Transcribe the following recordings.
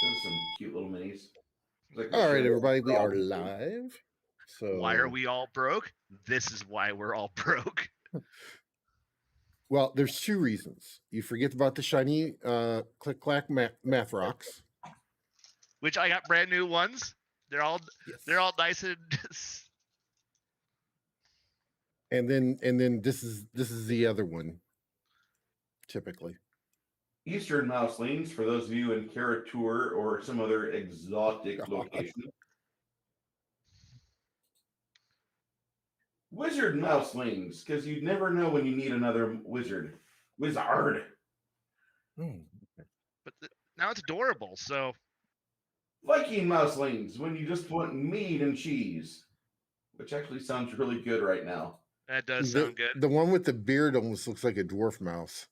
Those some cute little minis. Like all right, everybody, we are live. So why are we all broke? This is why we're all broke. Well, there's two reasons. You forget about the shiny click clack math rocks, which I got brand new ones. They're all nice and then this is the other one. Typically, Eastern mouselings for those of you in Karatur or some other exotic location. Wizard mouselings, because you never know when you need another wizard. Wizard. But now it's adorable, so. Viking mouselings, when you just want meat and cheese. Which actually sounds really good right now. That does sound good. The one with the beard almost looks like a dwarf mouse.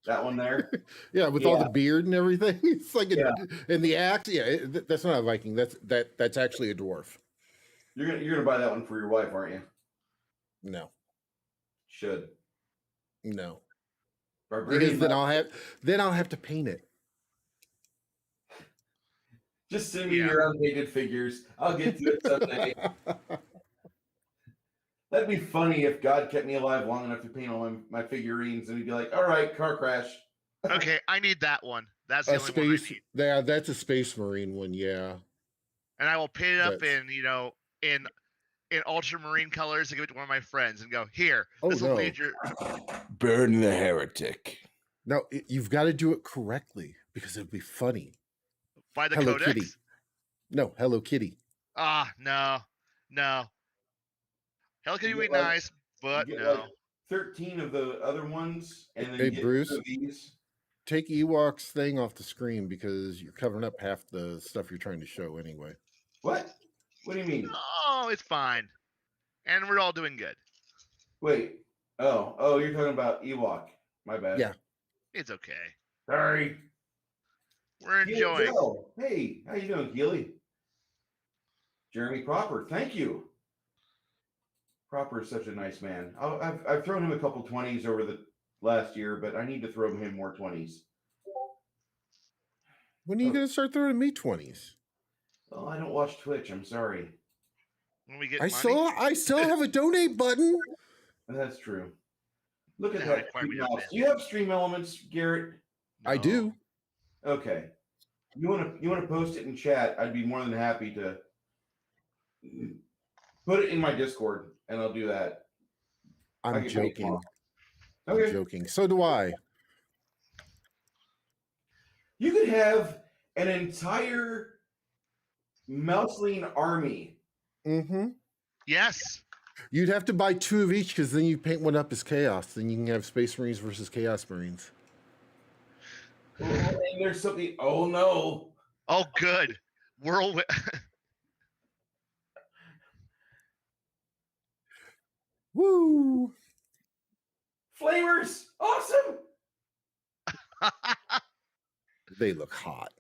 That one there? Yeah, with all the beard and everything. It's like and the axe. Yeah, that's not a Viking. That's actually a dwarf. You're gonna buy that one for your wife, aren't you? No. Should. No. Because then I'll have to paint it. Just send me your unpainted figures. I'll get to it someday. That'd be funny if God kept me alive long enough to paint all my figurines, and he'd be like, "All right, car crash." Okay, I need that one. That's the only one I need. Yeah, that's a Space Marine one. Yeah. And I will paint it up in ultramarine colors and give it to one of my friends and go, "Here, this will lead your burn the heretic." No, you've got to do it correctly because it'd be funny. By the Hello Codex? Kitty. No, Hello Kitty. No. Hello Kitty would be nice, but no. Like 13 of the other ones, and then get Bruce, these. Take Ewok's thing off the screen because you're covering up half the stuff you're trying to show anyway. What? What do you mean? Oh, it's fine. And we're all doing good. Wait. Oh, you're talking about Ewok. My bad. Yeah. It's okay. Sorry. We're enjoying. Hey, how you doing, Keely? Jeremy Proper, thank you. Proper is such a nice man. I've thrown him a couple 20s over the last year, but I need to throw him more 20s. When are you going to start throwing me 20s? Well, I don't watch Twitch. I'm sorry. When we get I still have a donate button. That's true. Look at that. Do you have Stream Elements, Garrett? No. I do. Okay. You want to post it in chat? I'd be more than happy to put it in my Discord, and I'll do that. I'm joking. Okay. I'm joking. So do I. You could have an entire Mouseling army. Mm-hmm. Yes. You'd have to buy 2 of each because then you paint one up as Chaos. Then you can have Space Marines versus Chaos Marines. Oh, and there's something. Oh no! Oh, good. Whirlwind. Woo! Flamers, awesome. They look hot.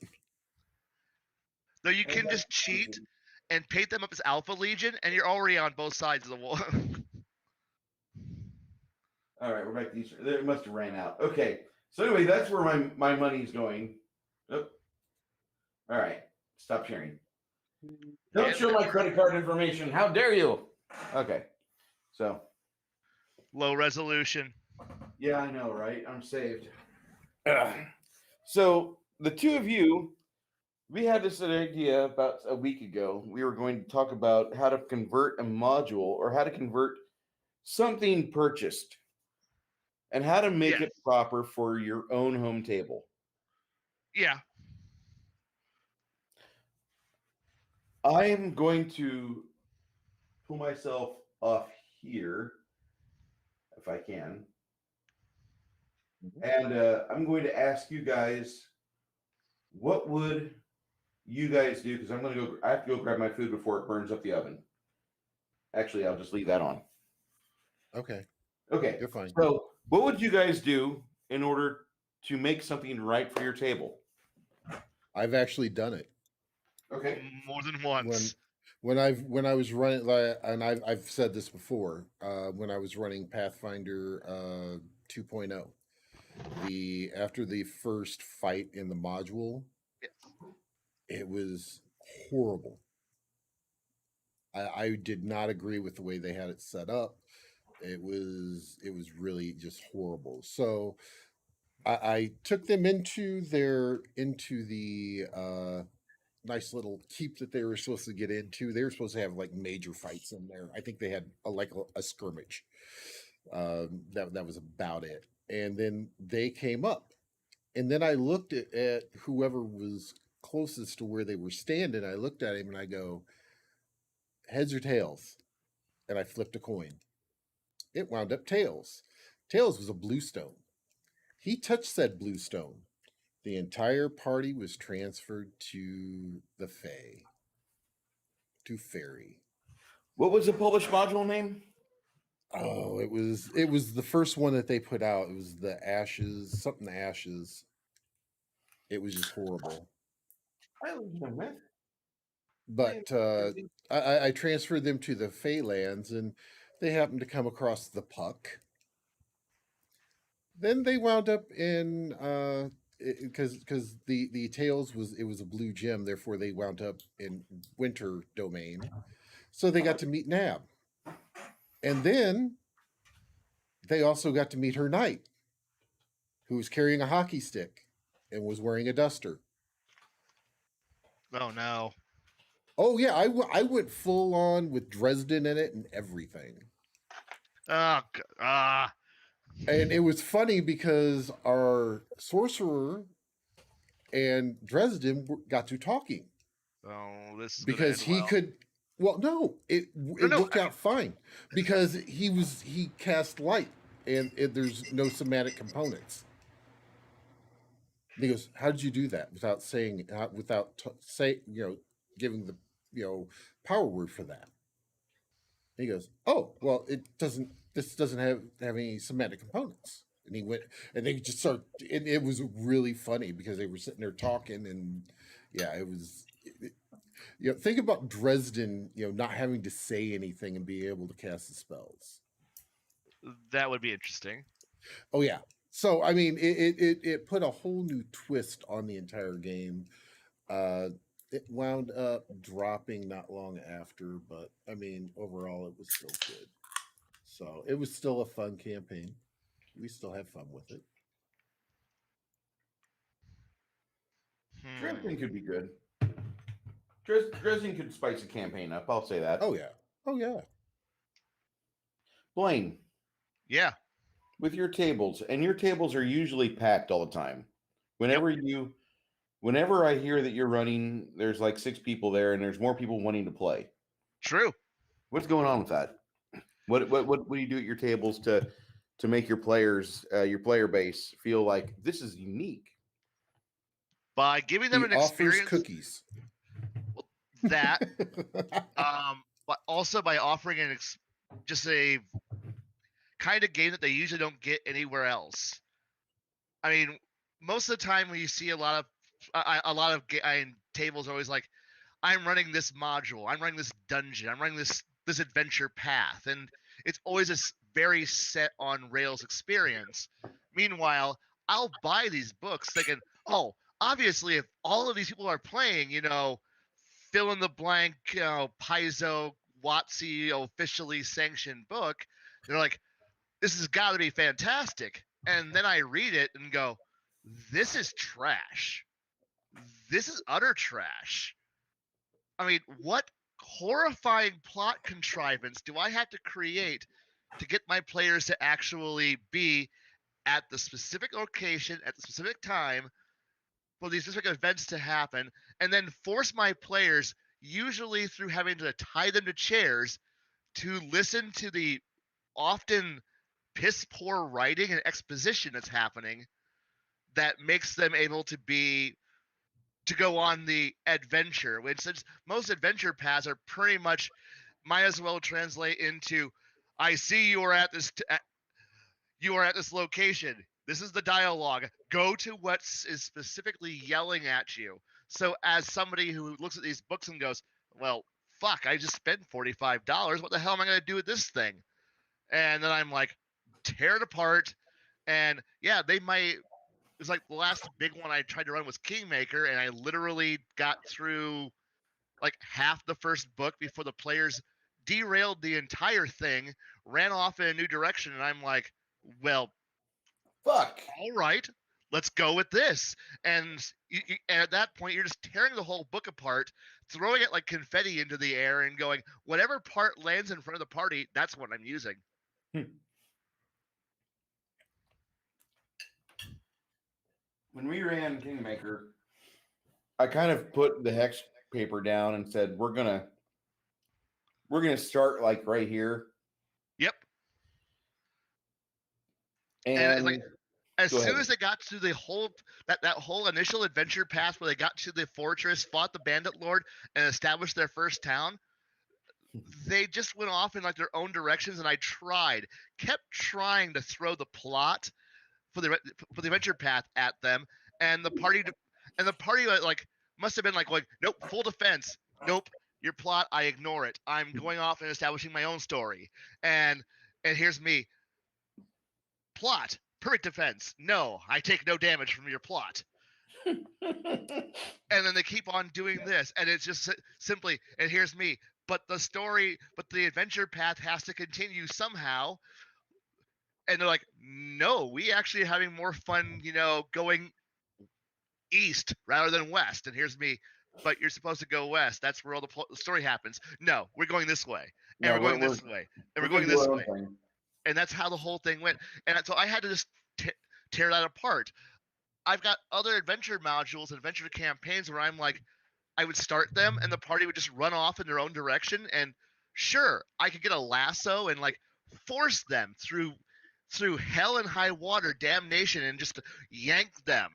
No, you can just cheat and paint them up as Alpha Legion, and you're already on both sides of the wall. All right, we're back to these. It must have ran out. Okay, so anyway, that's where my money's going. Oh. All right, stop sharing. Don't show my credit card information. How dare you? Okay, so Low resolution. yeah, I know, right? I'm saved. So the two of you, we had this idea about a week ago. We were going to talk about how to convert a module or how to convert something purchased and how to make it proper for your own home table. Yeah. I am going to pull myself off here if I can. And I'm going to ask you guys, what would you guys do? Because I have to go grab my food before it burns up the oven. Actually, I'll just leave that on. Okay. Okay. You're fine. So what would you guys do in order to make something right for your table? I've actually done it. Okay. More than once. When I was running, and I've said this before, when I was running Pathfinder 2.0, after the first fight in the module, it was horrible. I did not agree with the way they had it set up. It was really just horrible. So I took them into the nice little keep that they were supposed to get into. They were supposed to have like major fights in there. I think they had a skirmish. That was about it. And then they came up, and then I looked at whoever was closest to where they were standing. I looked at him and I go, heads or tails? And I flipped a coin. It wound up tails. Tails was a blue stone. He touched said blue stone. The entire party was transferred to the Fae, to Fairy. What was the published module name? Oh, it was the first one that they put out. It was the Ashes, something Ashes. It was just horrible. But I transferred them to the Feylands, and they happened to come across the Puck. Then they wound up in because the Tails was a blue gem, therefore they wound up in Winter Domain. So they got to meet Nab. And then they also got to meet her knight, who was carrying a hockey stick and was wearing a duster. Oh no. Oh yeah, I went full on with Dresden in it and everything. And it was funny because our sorcerer and Dresden got to talking. Oh, this is because he could. Well, no, it worked out fine because he cast light and there's no somatic components. And he goes, "How did you do that without saying giving the power word for that?" And he goes, "Oh, well, this doesn't have any somatic components." And he went, and they just started. It was really funny because they were sitting there talking, and yeah, it was. Think about Dresden, not having to say anything and being able to cast the spells. That would be interesting. Oh yeah. So I mean, it put a whole new twist on the entire game. It wound up dropping not long after, but I mean, overall, it was still good. So it was still a fun campaign. We still had fun with it. Dresden could be good. Dresden could spice a campaign up. I'll say that. Oh yeah. Oh yeah. Blaine. Yeah. With your tables, and your tables are usually packed all the time. Whenever I hear that you're running, there's like 6 people there, and there's more people wanting to play. True. What's going on with that? What do you do at your tables to make your players, your player base, feel like this is unique? By giving them He an offers experience cookies. that, but also by offering just a kind of game that they usually don't get anywhere else. I mean, most of the time when you see a lot of tables are always like, I'm running this module, I'm running this dungeon, I'm running this adventure path, and it's always a very set on rails experience. Meanwhile, I'll buy these books thinking, oh, obviously, if all of these people are playing, fill in the blank, Paizo WotC officially sanctioned book, they're like, this has got to be fantastic. And then I read it and go, this is trash. This is utter trash. I mean, what horrifying plot contrivance do I have to create to get my players to actually be at the specific location at the specific time for these specific events to happen, and then force my players, usually through having to tie them to chairs, to listen to the often piss poor writing and exposition that's happening that makes them able to go on the adventure, which, since most adventure paths are pretty much, might as well translate into, I see you are at this location, this is the dialogue, go to what is specifically yelling at you. So as somebody who looks at these books and goes, well, fuck, I just spent $45, what the hell am I going to do with this thing? And then I'm like, tear it apart. And yeah, they might, it was like the last big one I tried to run was Kingmaker, and I literally got through like half the first book before the players derailed the entire thing, ran off in a new direction, and I'm like, well, fuck, all right, let's go with this. And and at that point, you're just tearing the whole book apart, throwing it like confetti into the air, and going, whatever part lands in front of the party, that's what I'm using. When we ran Kingmaker, I kind of put the hex paper down and said, we're gonna start like right here. Yep. And it's like, as soon as they got to the whole that whole initial adventure path where they got to the fortress, fought the bandit lord, and established their first town, they just went off in like their own directions, and I kept trying to throw the plot for the adventure path at them, and the party like must have been like going, nope, full defense, nope, your plot, I ignore it, I'm going off and establishing my own story, and here's me, plot, perfect defense, no, I take no damage from your plot. And then they keep on doing this, and it's just simply, and here's me, but the adventure path has to continue somehow. And they're like, no, we actually are having more fun, going east rather than west. And here's me, but you're supposed to go west. That's where all the story happens. No, we're going this way. And we're going this way. And we're going this way. And that's how the whole thing went. And so I had to just tear that apart. I've got other adventure modules and adventure campaigns where I'm like, I would start them and the party would just run off in their own direction. And sure, I could get a lasso and like force them through hell and high water, damnation, and just yank them.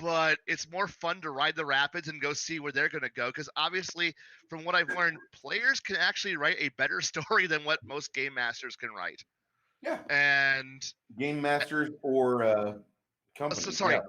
But it's more fun to ride the rapids and go see where they're going to go, because obviously, from what I've learned, players can actually write a better story than what most game masters can write. Yeah. And game masters or companies. So sorry, yeah.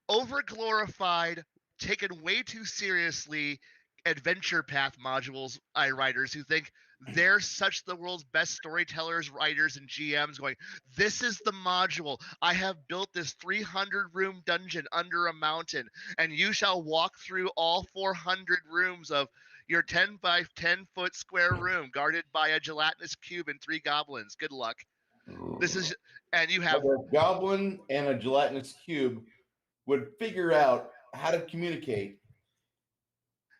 over glorified, taken way too seriously adventure path modules writers who think they're such the world's best storytellers, writers, and GMs, going, this is the module. I have built this 300-room dungeon under a mountain, and you shall walk through all 400 rooms of your 10 by 10 foot square room guarded by a gelatinous cube and 3 goblins. Good luck. This is, and you have a goblin and a gelatinous cube would figure out how to communicate,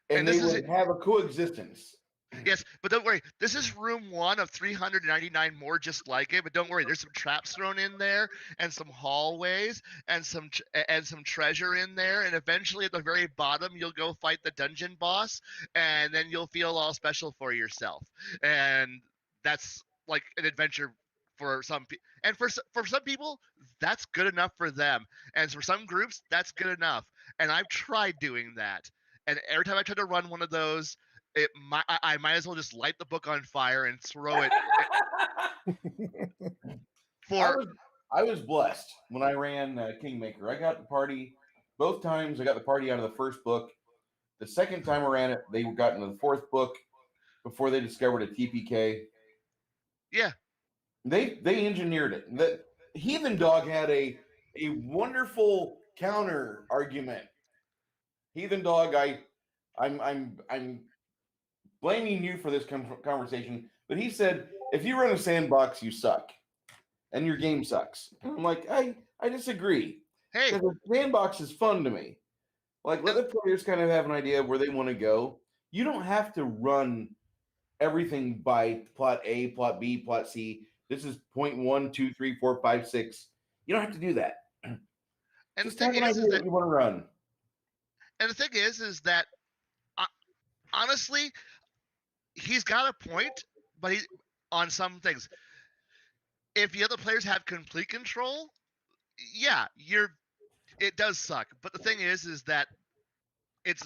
and they would have a coexistence. Yes, but don't worry. This is room 1 of 399 more just like it. But don't worry, there's some traps thrown in there, and some hallways, and some treasure in there. And eventually, at the very bottom, you'll go fight the dungeon boss, and then you'll feel all special for yourself. And that's like an adventure for some people. And for some people, that's good enough for them. And for some groups, that's good enough. And I've tried doing that. And every time I try to run one of those, I might as well just light the book on fire and throw it for. I was blessed when I ran Kingmaker. I got the party both times. I got the party out of the first book. The second time I ran it, they got into the fourth book before they discovered a TPK. Yeah, they engineered it. The Heathen Dog had a wonderful counter argument. Heathen Dog, I'm blaming you for this conversation, but he said if you run a sandbox, you suck, and your game sucks. And I'm like, I disagree. hey, Because the sandbox is fun to me. Like, let the players kind of have an idea of where they want to go. You don't have to run everything by plot A, plot B, plot C. This is point 1, 2, 3, 4, 5, 6. You don't have to do that. and Just the have thing an is idea that, what you want to run. and the thing is that honestly, he's got a point, but he on some things. If the other players have complete control, yeah, it does suck. But the thing is that it's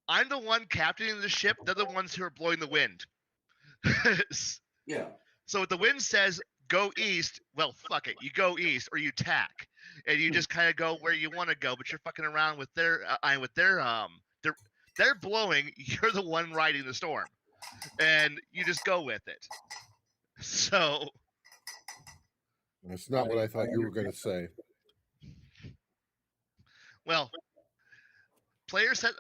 I'm the one captaining the ship. They're the ones who are blowing the wind. Yeah. So if the wind says go east, well, fuck it. You go east or you tack, and you just kind of go where you want to go. But you're fucking around with they're blowing. You're the one riding the storm, and you just go with it. So That's not what I thought you were going to say. well, players said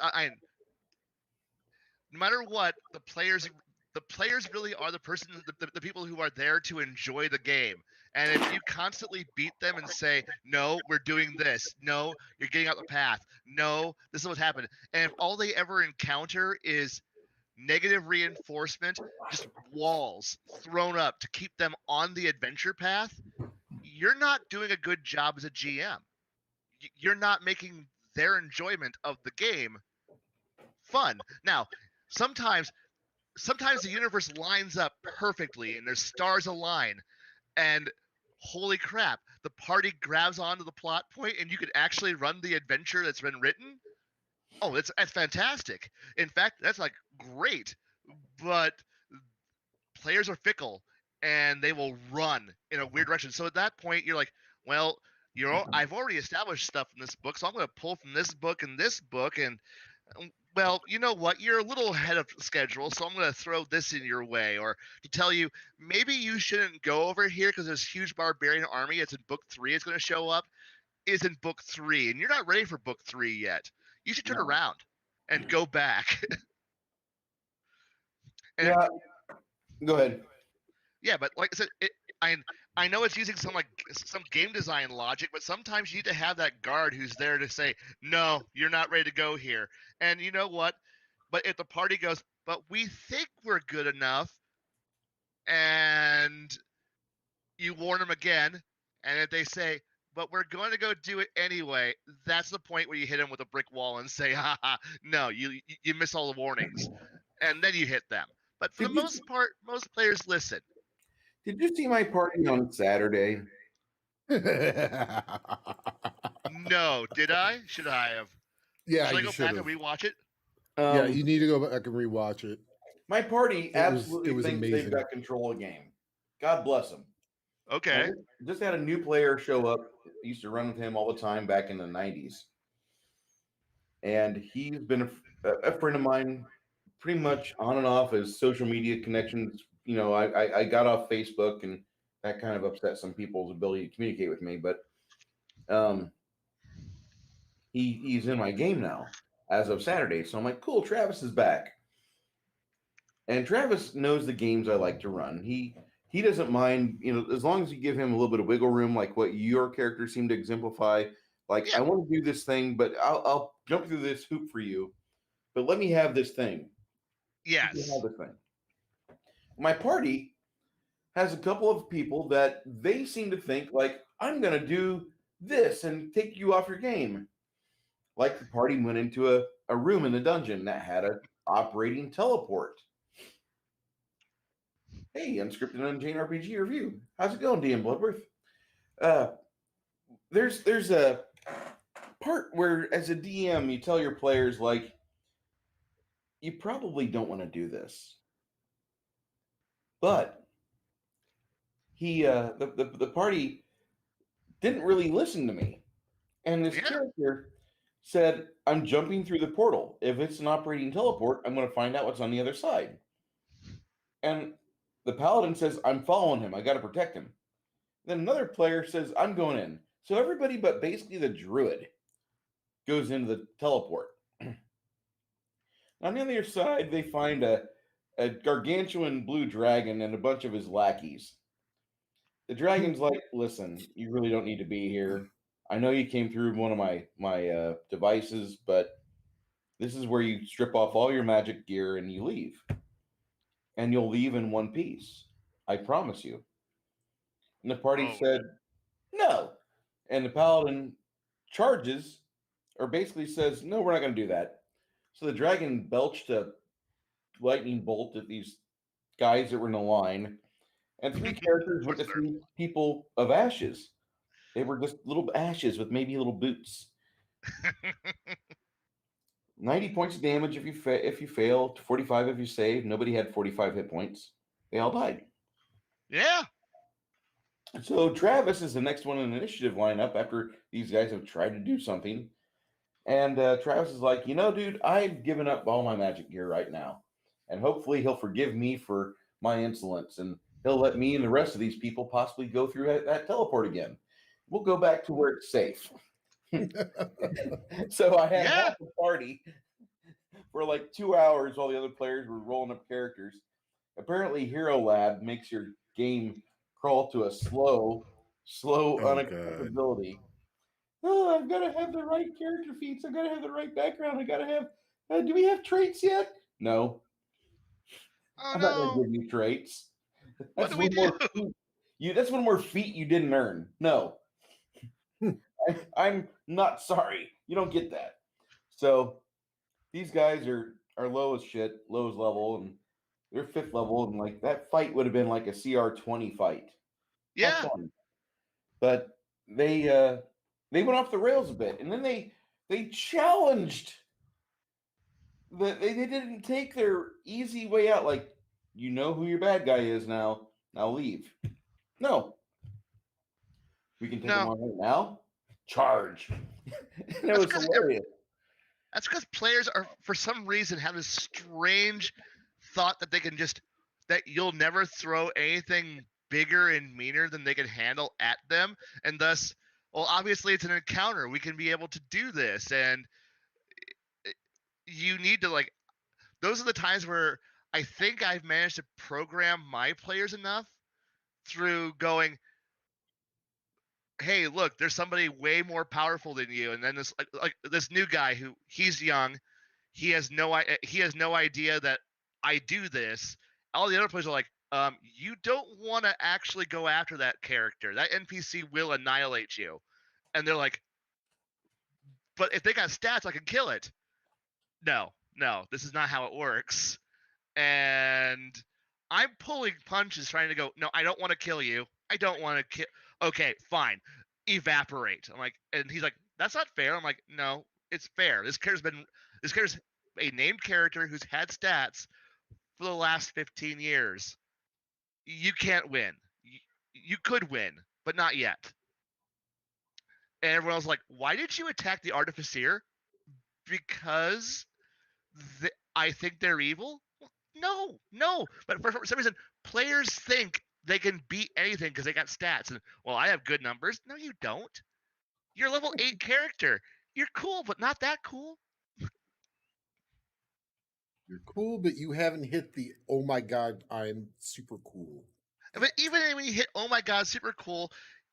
no matter what, the players really are the people who are there to enjoy the game. And if you constantly beat them and say, no, we're doing this, no, you're getting out the path, no, this is what's happened, and if all they ever encounter is negative reinforcement, just walls thrown up to keep them on the adventure path, you're not doing a good job as a GM. You're not making their enjoyment of the game fun. Now, sometimes the universe lines up perfectly and there's stars align, and holy crap, the party grabs onto the plot point and you could actually run the adventure that's been written. Oh, that's fantastic. In fact, that's like great. But players are fickle and they will run in a weird direction. So at that point, you're like, well, I've already established stuff in this book, so I'm going to pull from this book and this book, and well, you know what? You're a little ahead of schedule, so I'm going to throw this in your way, or to tell you maybe you shouldn't go over here because this huge barbarian army. It's in book 3. It's going to show up. Is in book 3, and you're not ready for book 3 yet. You should turn around and go back. And yeah. Go ahead. Yeah, but like I said, I know it's using some game design logic, but sometimes you need to have that guard who's there to say, no, you're not ready to go here. And you know what? But if the party goes, but we think we're good enough, and you warn them again, and if they say, but we're going to go do it anyway, that's the point where you hit them with a brick wall and say, ha ha, no, you miss all the warnings. And then you hit them. But for the most part, most players listen. Did you see my party on Saturday? No, did I? Should I have? Yeah, Should I you go should back have. and rewatch it? Yeah, you need to go back and rewatch it. My party absolutely it was thinks amazing. they've got control of the game. God bless them. Okay. Just had a new player show up. I used to run with him all the time back in the 90s. And he's been a friend of mine pretty much on and off as social media connections. You know, I got off Facebook, and that kind of upset some people's ability to communicate with me. But he's in my game now as of Saturday. So I'm like, cool, Travis is back. And Travis knows the games I like to run. He doesn't mind, you know, as long as you give him a little bit of wiggle room, like what your characters seem to exemplify. Like, Yeah. I want to do this thing, but I'll jump through this hoop for you. But let me have this thing. Yes. This thing. My party has a couple of people that they seem to think like, I'm going to do this and take you off your game. Like the party went into a room in the dungeon that had an operating teleport. Hey, Unscripted Unchained RPG review. How's it going, DM Bloodworth? There's a part where, as a DM, you tell your players, like, you probably don't want to do this. But the party didn't really listen to me. And this character said, I'm jumping through the portal. If it's an operating teleport, I'm going to find out what's on the other side. And the paladin says, I'm following him. I got to protect him. Then another player says, I'm going in. So everybody but basically the druid goes into the teleport. On the other side, they find a gargantuan blue dragon and a bunch of his lackeys. The dragon's like, listen, you really don't need to be here. I know you came through one of my devices, but this is where you strip off all your magic gear and you leave. And you'll leave in one piece. I promise you. And the party said, no. And the paladin charges, or basically says, no, we're not going to do that. So the dragon belched a lightning bolt at these guys that were in a line. And 3 characters went to 3 people of ashes. They were just little ashes with maybe little boots. 90 points of damage if you fail, 45 if you save. Nobody had 45 hit points. They all died. Yeah. So Travis is the next one in the initiative lineup after these guys have tried to do something. And Travis is like, dude, I've given up all my magic gear right now. And hopefully he'll forgive me for my insolence. And he'll let me and the rest of these people possibly go through that teleport again. We'll go back to where it's safe. So I had half the party for like 2 hours while the other players were rolling up characters. Apparently Hero Lab makes your game crawl to a slow unaccessibility. Oh, I've got to have the right character feats. I've got to have the right background. I got to have. Do we have traits yet? No. I'm not going to give you traits. That's one more feat. That's one more feat you didn't earn. No. I'm not sorry. You don't get that. So these guys are low as shit, lowest level, and they're 5th level, and like that fight would have been like a CR20 fight. Yeah. But they went off the rails a bit, and then they challenged. They didn't take their easy way out. Like, you know who your bad guy is now. Now leave. No. We can take him on right now. Charge. And it was hilarious. That's because players are, for some reason, have this strange thought that they can that you'll never throw anything bigger and meaner than they can handle at them. And thus, well, obviously it's an encounter. We can be able to do this. And you need to, those are the times where I think I've managed to program my players enough through going, hey, look, there's somebody way more powerful than you. And then this new guy who he's young, he has no idea that I do this. All the other players are like, you don't want to actually go after that character. That NPC will annihilate you. And they're like, but if they got stats, I can kill it. No, this is not how it works. And I'm pulling punches trying to go, no, I don't want to kill you. I don't want to kill. Okay, fine. Evaporate. I'm like, and he's like, that's not fair. I'm like, no, it's fair. This character's a named character who's had stats for the last 15 years. You can't win. You could win, but not yet. And everyone was like, why did you attack the Artificer? Because I think they're evil? No. But for some reason, players think they can beat anything because they got stats. And, well, I have good numbers. No, you don't. You're a level 8 character. You're cool, but not that cool. You're cool, but you haven't hit the, oh my God, I'm super cool. But even when you hit, oh my God, super cool,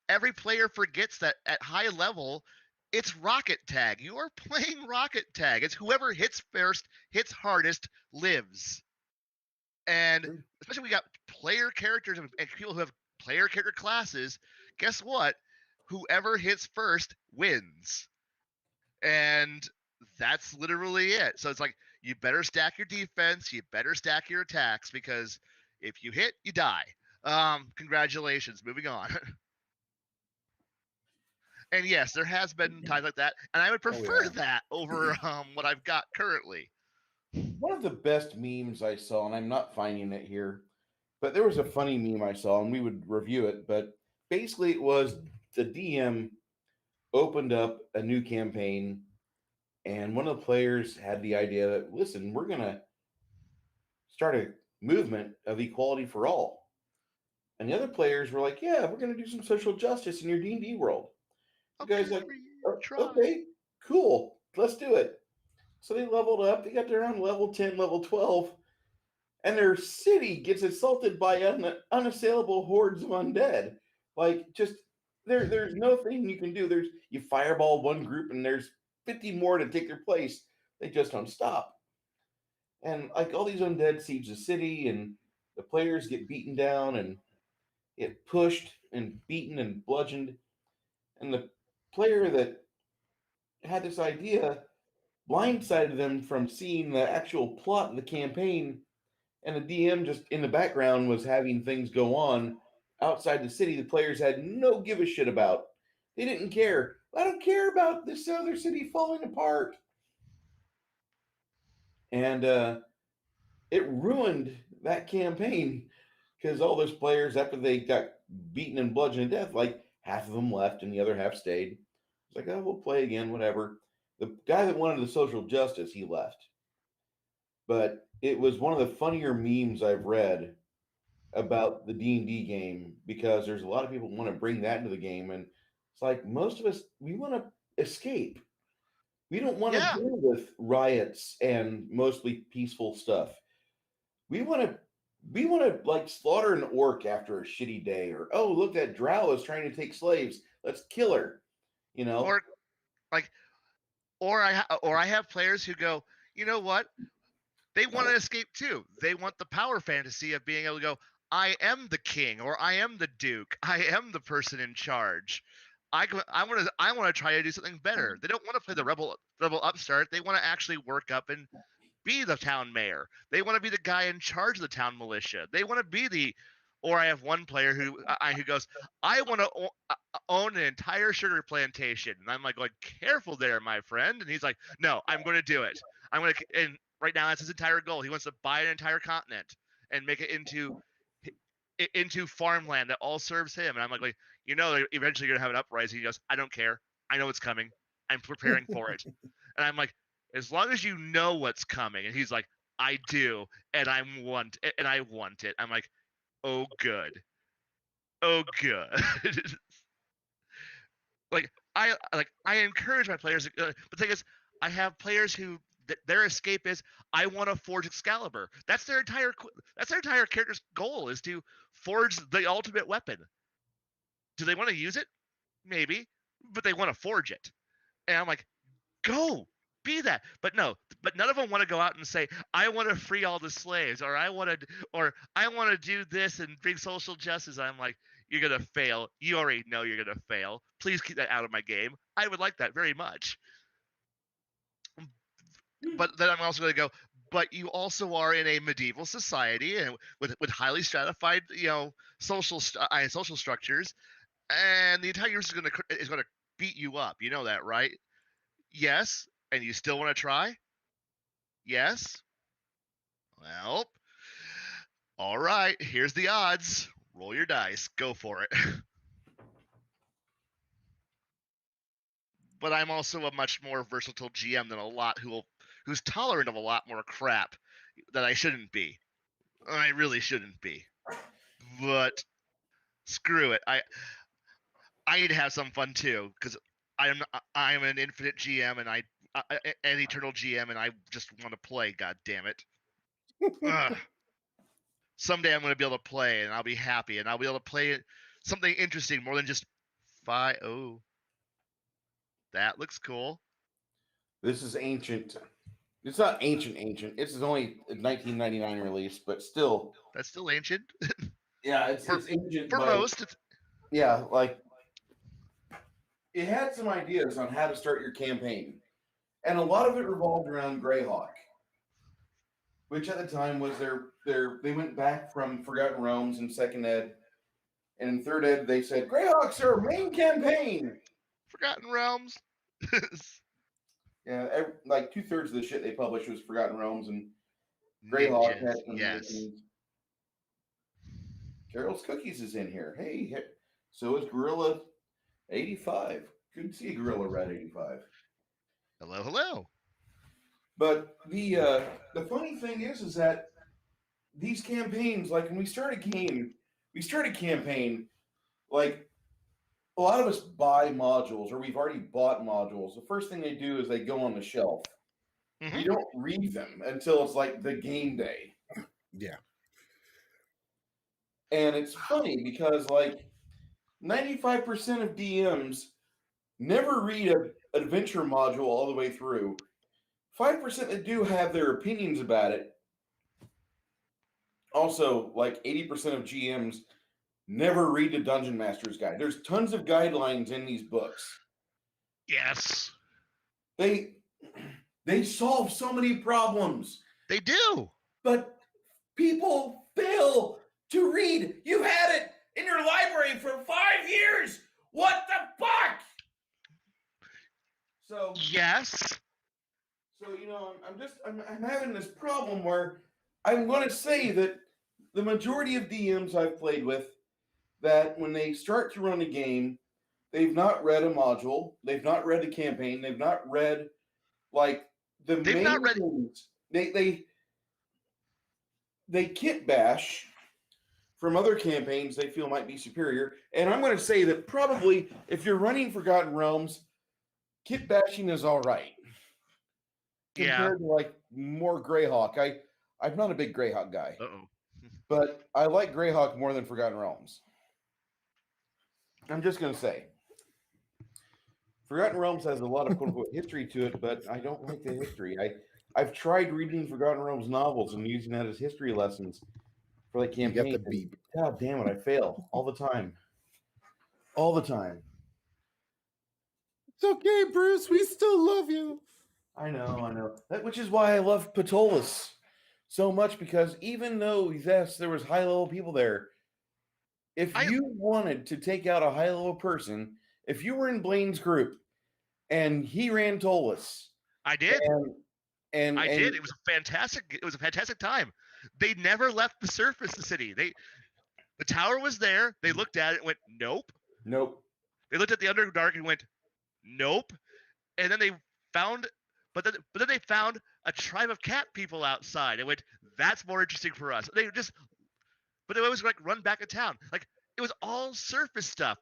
every player forgets that at high level, it's rocket tag. You are playing rocket tag. It's whoever hits first, hits hardest, lives. And True. especially we got player characters and people who have player character classes. Guess what? Whoever hits first wins. And that's literally it. So it's like you better stack your defense, you better stack your attacks, because if you hit, you die. Congratulations. Moving on. And yes, there has been times like that, and I would prefer yeah. that over what I've got currently. One of the best memes I saw, and I'm not finding it here, but there was a funny meme I saw, and we would review it. But basically, it was the DM opened up a new campaign, and one of the players had the idea that, listen, we're going to start a movement of equality for all. And the other players were like, yeah, we're going to do some social justice in your D&D world. The Okay, guy's like, try. okay, cool, let's do it. So they leveled up. They got their own level 10, level 12, and their city gets assaulted by unassailable hordes of undead. Like, just there's no thing you can do. You fireball one group, and there's 50 more to take their place. They just don't stop. And like all these undead siege the city, and the players get beaten down and get pushed and beaten and bludgeoned. And the player that had this idea blindsided them from seeing the actual plot of the campaign, and the DM just in the background was having things go on outside the city the players had no give a shit about. They didn't care. I don't care about this other city falling apart. And it ruined that campaign because all those players, after they got beaten and bludgeoned to death, like half of them left and the other half stayed. It's like, oh, we'll play again, whatever. The guy that wanted the social justice, he left. But it was one of the funnier memes I've read about the D&D game, because there's a lot of people who want to bring that into the game, and it's like most of us, we want to escape. We don't want to Yeah. deal with riots and mostly peaceful stuff. We want to like slaughter an orc after a shitty day, or oh, look, that drow is trying to take slaves, let's kill her, you know. Or like, or I have players who go, you know what? They want to escape too. They want the power fantasy of being able to go, I am the king, or I am the duke, I am the person in charge. I want to try to do something better. They don't want to play the rebel upstart. They want to actually work up and be the town mayor. They want to be the guy in charge of the town militia. They want to be the. Or I have one player who goes, I want to own an entire sugar plantation, and I'm like, going, careful there, my friend. And he's like, no, I'm going to do it. I'm going to. And right now, that's his entire goal. He wants to buy an entire continent and make it into farmland that all serves him. And I'm like, eventually you're gonna have an uprising. He goes, I don't care. I know it's coming. I'm preparing for it. And I'm like, as long as you know what's coming. And he's like, I do, and I want it. I'm like, oh good, oh good. I encourage my players, but the thing is, I have players who their escape is, I want to forge Excalibur. That's their entire character's goal, is to forge the ultimate weapon. Do they want to use it? Maybe, but they want to forge it. And I'm like, go be that. But no, but none of them want to go out and say, I want to free all the slaves, or I want to do this and bring social justice. I'm like, you're gonna fail. You already know you're gonna fail. Please keep that out of my game. I would like that very much. But then I'm also going to go, but you also are in a medieval society and with highly stratified, social structures, and the entire universe is going to beat you up. You know that, right? Yes. And you still want to try? Yes. Well, all right. Here's the odds. Roll your dice. Go for it. But I'm also a much more versatile GM than a lot who's tolerant of a lot more crap that I shouldn't be. I really shouldn't be. But screw it. I need to have some fun too, because I'm an infinite GM and an eternal GM, and I just want to play. God damn it! Ugh. Someday I'm going to be able to play, and I'll be happy, and I'll be able to play something interesting more than just five. Oh, that looks cool. This is ancient. It's not ancient. It's only a 1999 release, but still. That's still ancient. Yeah, it's For- ancient. For but most, it's, yeah, like it had some ideas on how to start your campaign, and a lot of it revolved around Greyhawk, which at the time was they went back from Forgotten Realms in second ed, and in third ed they said Greyhawk's our main campaign. Forgotten Realms. Yeah, like 2/3 of the shit they published was Forgotten Realms, and Greyhawk Ninjas. had some Yes. things. Carol's Cookies is in here. Hey, so is Gorilla 85. Good to see Gorilla Red 85. Hello, hello. But the funny thing is that these campaigns, like when we start a campaign, like a lot of us buy modules or we've already bought modules. The first thing they do is they go on the shelf. Mhm. You don't read them until it's like the game day. Yeah. And it's funny because like 95% of DMs never read an adventure module all the way through. 5% that do have their opinions about it. Also, like 80% of GMs never read the Dungeon Master's Guide. There's tons of guidelines in these books. Yes. They solve so many problems, They do. but people fail to read. You had it in your library for 5 years. What the fuck? So Yes. I'm having this problem where I'm going to say that the majority of DMs I've played with, that when they start to run a game, they've not read a module, they've not read the campaign, they've not read like They've main not read- things. They kit bash from other campaigns they feel might be superior. And I'm going to say that probably if you're running Forgotten Realms, kit bashing is all right compared to like more Greyhawk. I'm not a big Greyhawk guy, Uh-oh. but I like Greyhawk more than Forgotten Realms. I'm just going to say. Forgotten Realms has a lot of quote unquote history to it, but I don't like the history. I've tried reading Forgotten Realms novels and using that as history lessons for like You campaigns. got the beep. God damn it, I fail all the time. All the time. It's okay, Bruce. We still love you. I know. Which is why I love Patolus so much, because even though, yes, there was high-level people there, if you wanted to take out a high-level person, if you were in Blaine's group and he ran Tolus, I did. and I did. It was a fantastic time. They never left the surface of the city. The tower was there. They looked at it and went, nope. Nope. They looked at the Underdark and went, nope. And then they found, but then they found a tribe of cat people outside and went, that's more interesting for us. But they always like run back to town. Like it was all surface stuff,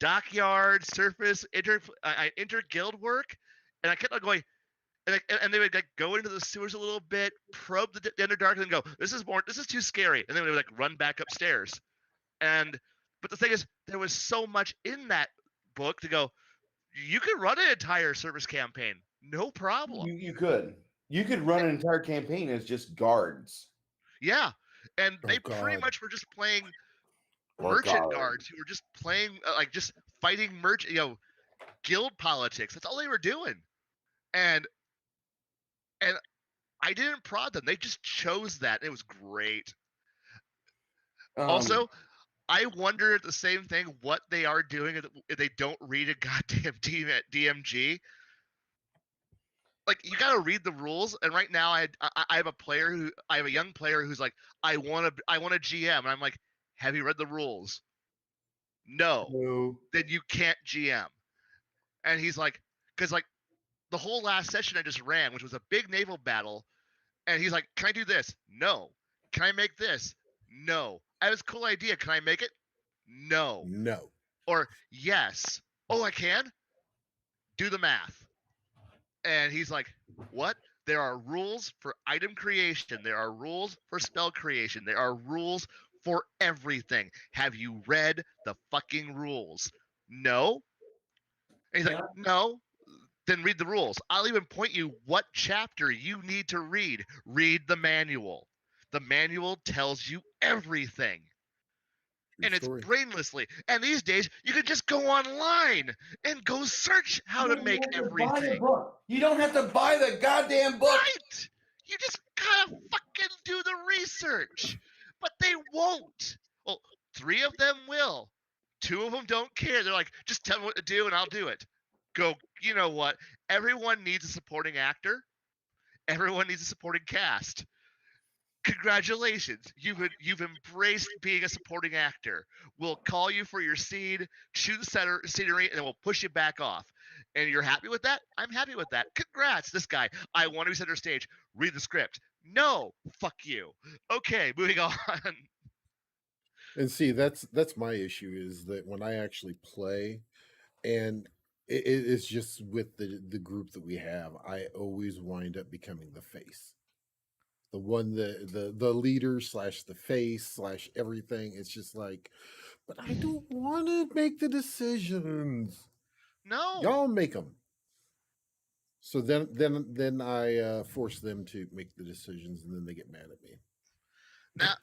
dockyard, surface, inter guild work, and I kept on going. And they would like go into the sewers a little bit, probe the Underdark, and then go, this is too scary. And then they would like run back upstairs. But the thing is, there was so much in that book to go, you could run an entire service campaign. No problem. You could run an entire campaign as just guards. Yeah. And they Oh, pretty God. much were just playing Or merchant guard. guards who were just playing, like just fighting guild politics. That's all they were doing. And I didn't prod them. They just chose that. It was great. Also, I wonder at the same thing what they are doing if they don't read a goddamn DMG. Like you gotta read the rules. And right now, I have a young player who's like, I want a GM, and I'm like, have you read the rules? No. Then you can't GM. And he's like, because like the whole last session I just ran, which was a big naval battle, and he's like, can I do this? No. Can I make this? No. I have this cool idea. Can I make it? No. No. Or yes. Oh, I can? Do the math. And he's like, what? There are rules for item creation. There are rules for spell creation. There are rules for everything. Have you read the fucking rules? No. And he's like, no. then read the rules. I'll even point you what chapter you need to read. Read the manual. The manual tells you everything. True And it's story. brainlessly. And these days, you can just go online and go search how to make everything. You don't have to buy the goddamn book. Right! You just gotta fucking do the research. But they won't. Well, 3 of them will. 2 of them don't care. They're like, just tell me what to do and I'll do it. Go, you know what? Everyone needs a supporting actor. Everyone needs a supporting cast. Congratulations, you've embraced being a supporting actor. We'll call you for your scene, shoot the scenery, and then we'll push you back off. And you're happy with that? I'm happy with that. Congrats, this guy. I want to be center stage. Read the script. No, fuck you. Okay, moving on. And see, that's my issue is that when I actually play, and it's just with the group that we have, I always wind up becoming the face, the one the leader slash the face slash everything. It's just like, but I don't want to make the decisions. No. Y'all make them. So then I force them to make the decisions, and then they get mad at me. Now,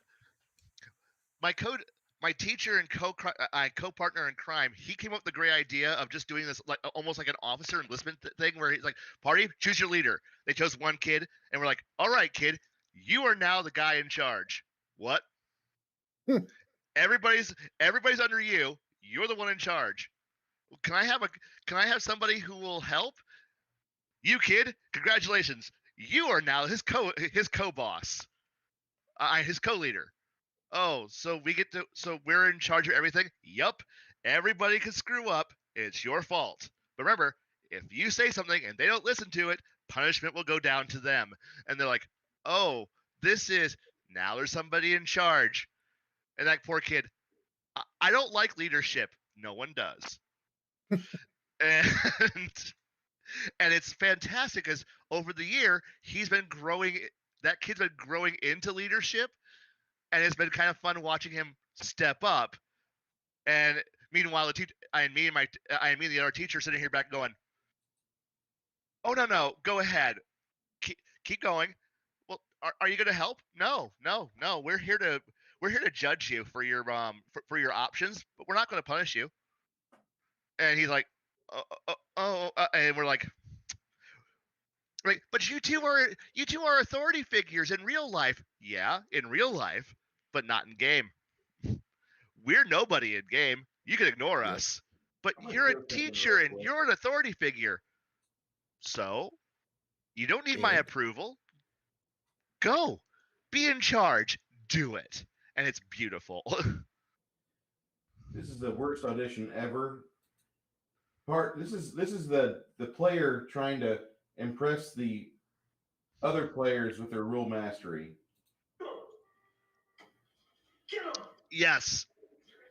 my teacher and co-partner in crime, he came up with the great idea of just doing this like almost like an officer enlistment thing where he's like, party, choose your leader. They chose one kid, and we're like, all right, kid, you are now the guy in charge. What? Everybody's under you. You're the one in charge. Can I have somebody who will help? You, kid, congratulations. You are now his co-boss. His co-leader. Oh, so we're in charge of everything? Yup. Everybody can screw up. It's your fault. But remember, if you say something and they don't listen to it, punishment will go down to them. And they're like, oh, now there's somebody in charge. And that poor kid, I don't like leadership. No one does. and it's fantastic because over the year, that kid's been growing into leadership. And it's been kind of fun watching him step up. And meanwhile, me and the other teacher sitting here back going, "Oh no, go ahead, keep going." Well, are you going to help? No. We're here to judge you for your options, but we're not going to punish you. And he's like, and we're like, but you two are authority figures in real life. Yeah, in real life, but not in game. We're nobody in game. You can ignore us, but you're a teacher and you're an authority figure. So you don't need my approval. Go, be in charge. Do it, and it's beautiful. This is the worst audition ever. This is the player trying to impress the other players with their rule mastery. Yes.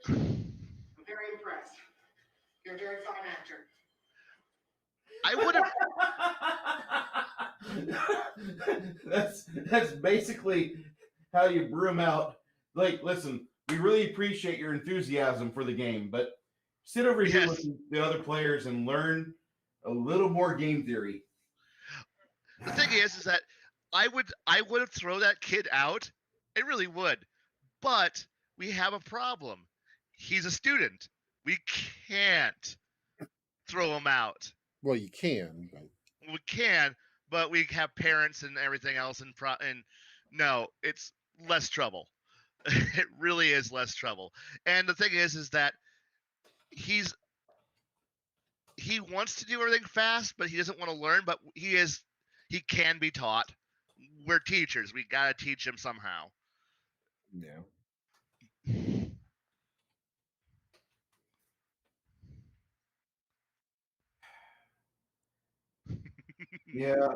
I'm very impressed. You're a very fine actor. I would have. That's basically how you brew them out. Like, listen, we really appreciate your enthusiasm for the game, but sit over here with the other players and learn a little more game theory. The thing is that I would throw that kid out. It really would, but we have a problem. He's a student. We can't throw him out. Well, you can. We can, but we have parents and everything else, and no, it's less trouble. It really is less trouble. And the thing is that he wants to do everything fast, but he doesn't want to learn. But he can be taught. We're teachers. We gotta teach him somehow. Yeah. Yeah.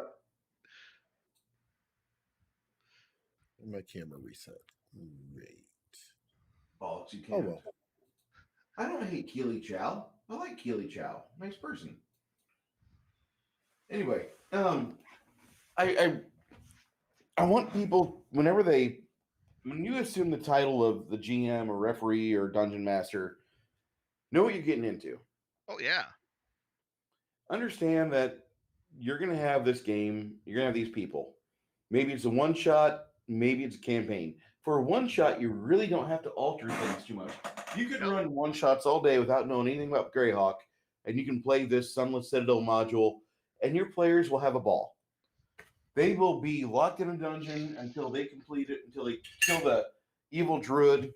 My camera reset. Great. Bollocks, you can't. Oh well. I don't hate Keely Chow. I like Keely Chow. Nice person. Anyway, I want people when you assume the title of the GM or referee or dungeon master, know what you're getting into. Oh yeah. understand that you're going to have this game, you're going to have these people. Maybe it's a one shot, maybe it's a campaign. For a one shot, you really don't have to alter things too much. You can Nope. run one shots all day without knowing anything about Greyhawk, and you can play this Sunless Citadel module, and your players will have a ball. They will be locked in a dungeon until they complete it, until they kill the evil druid.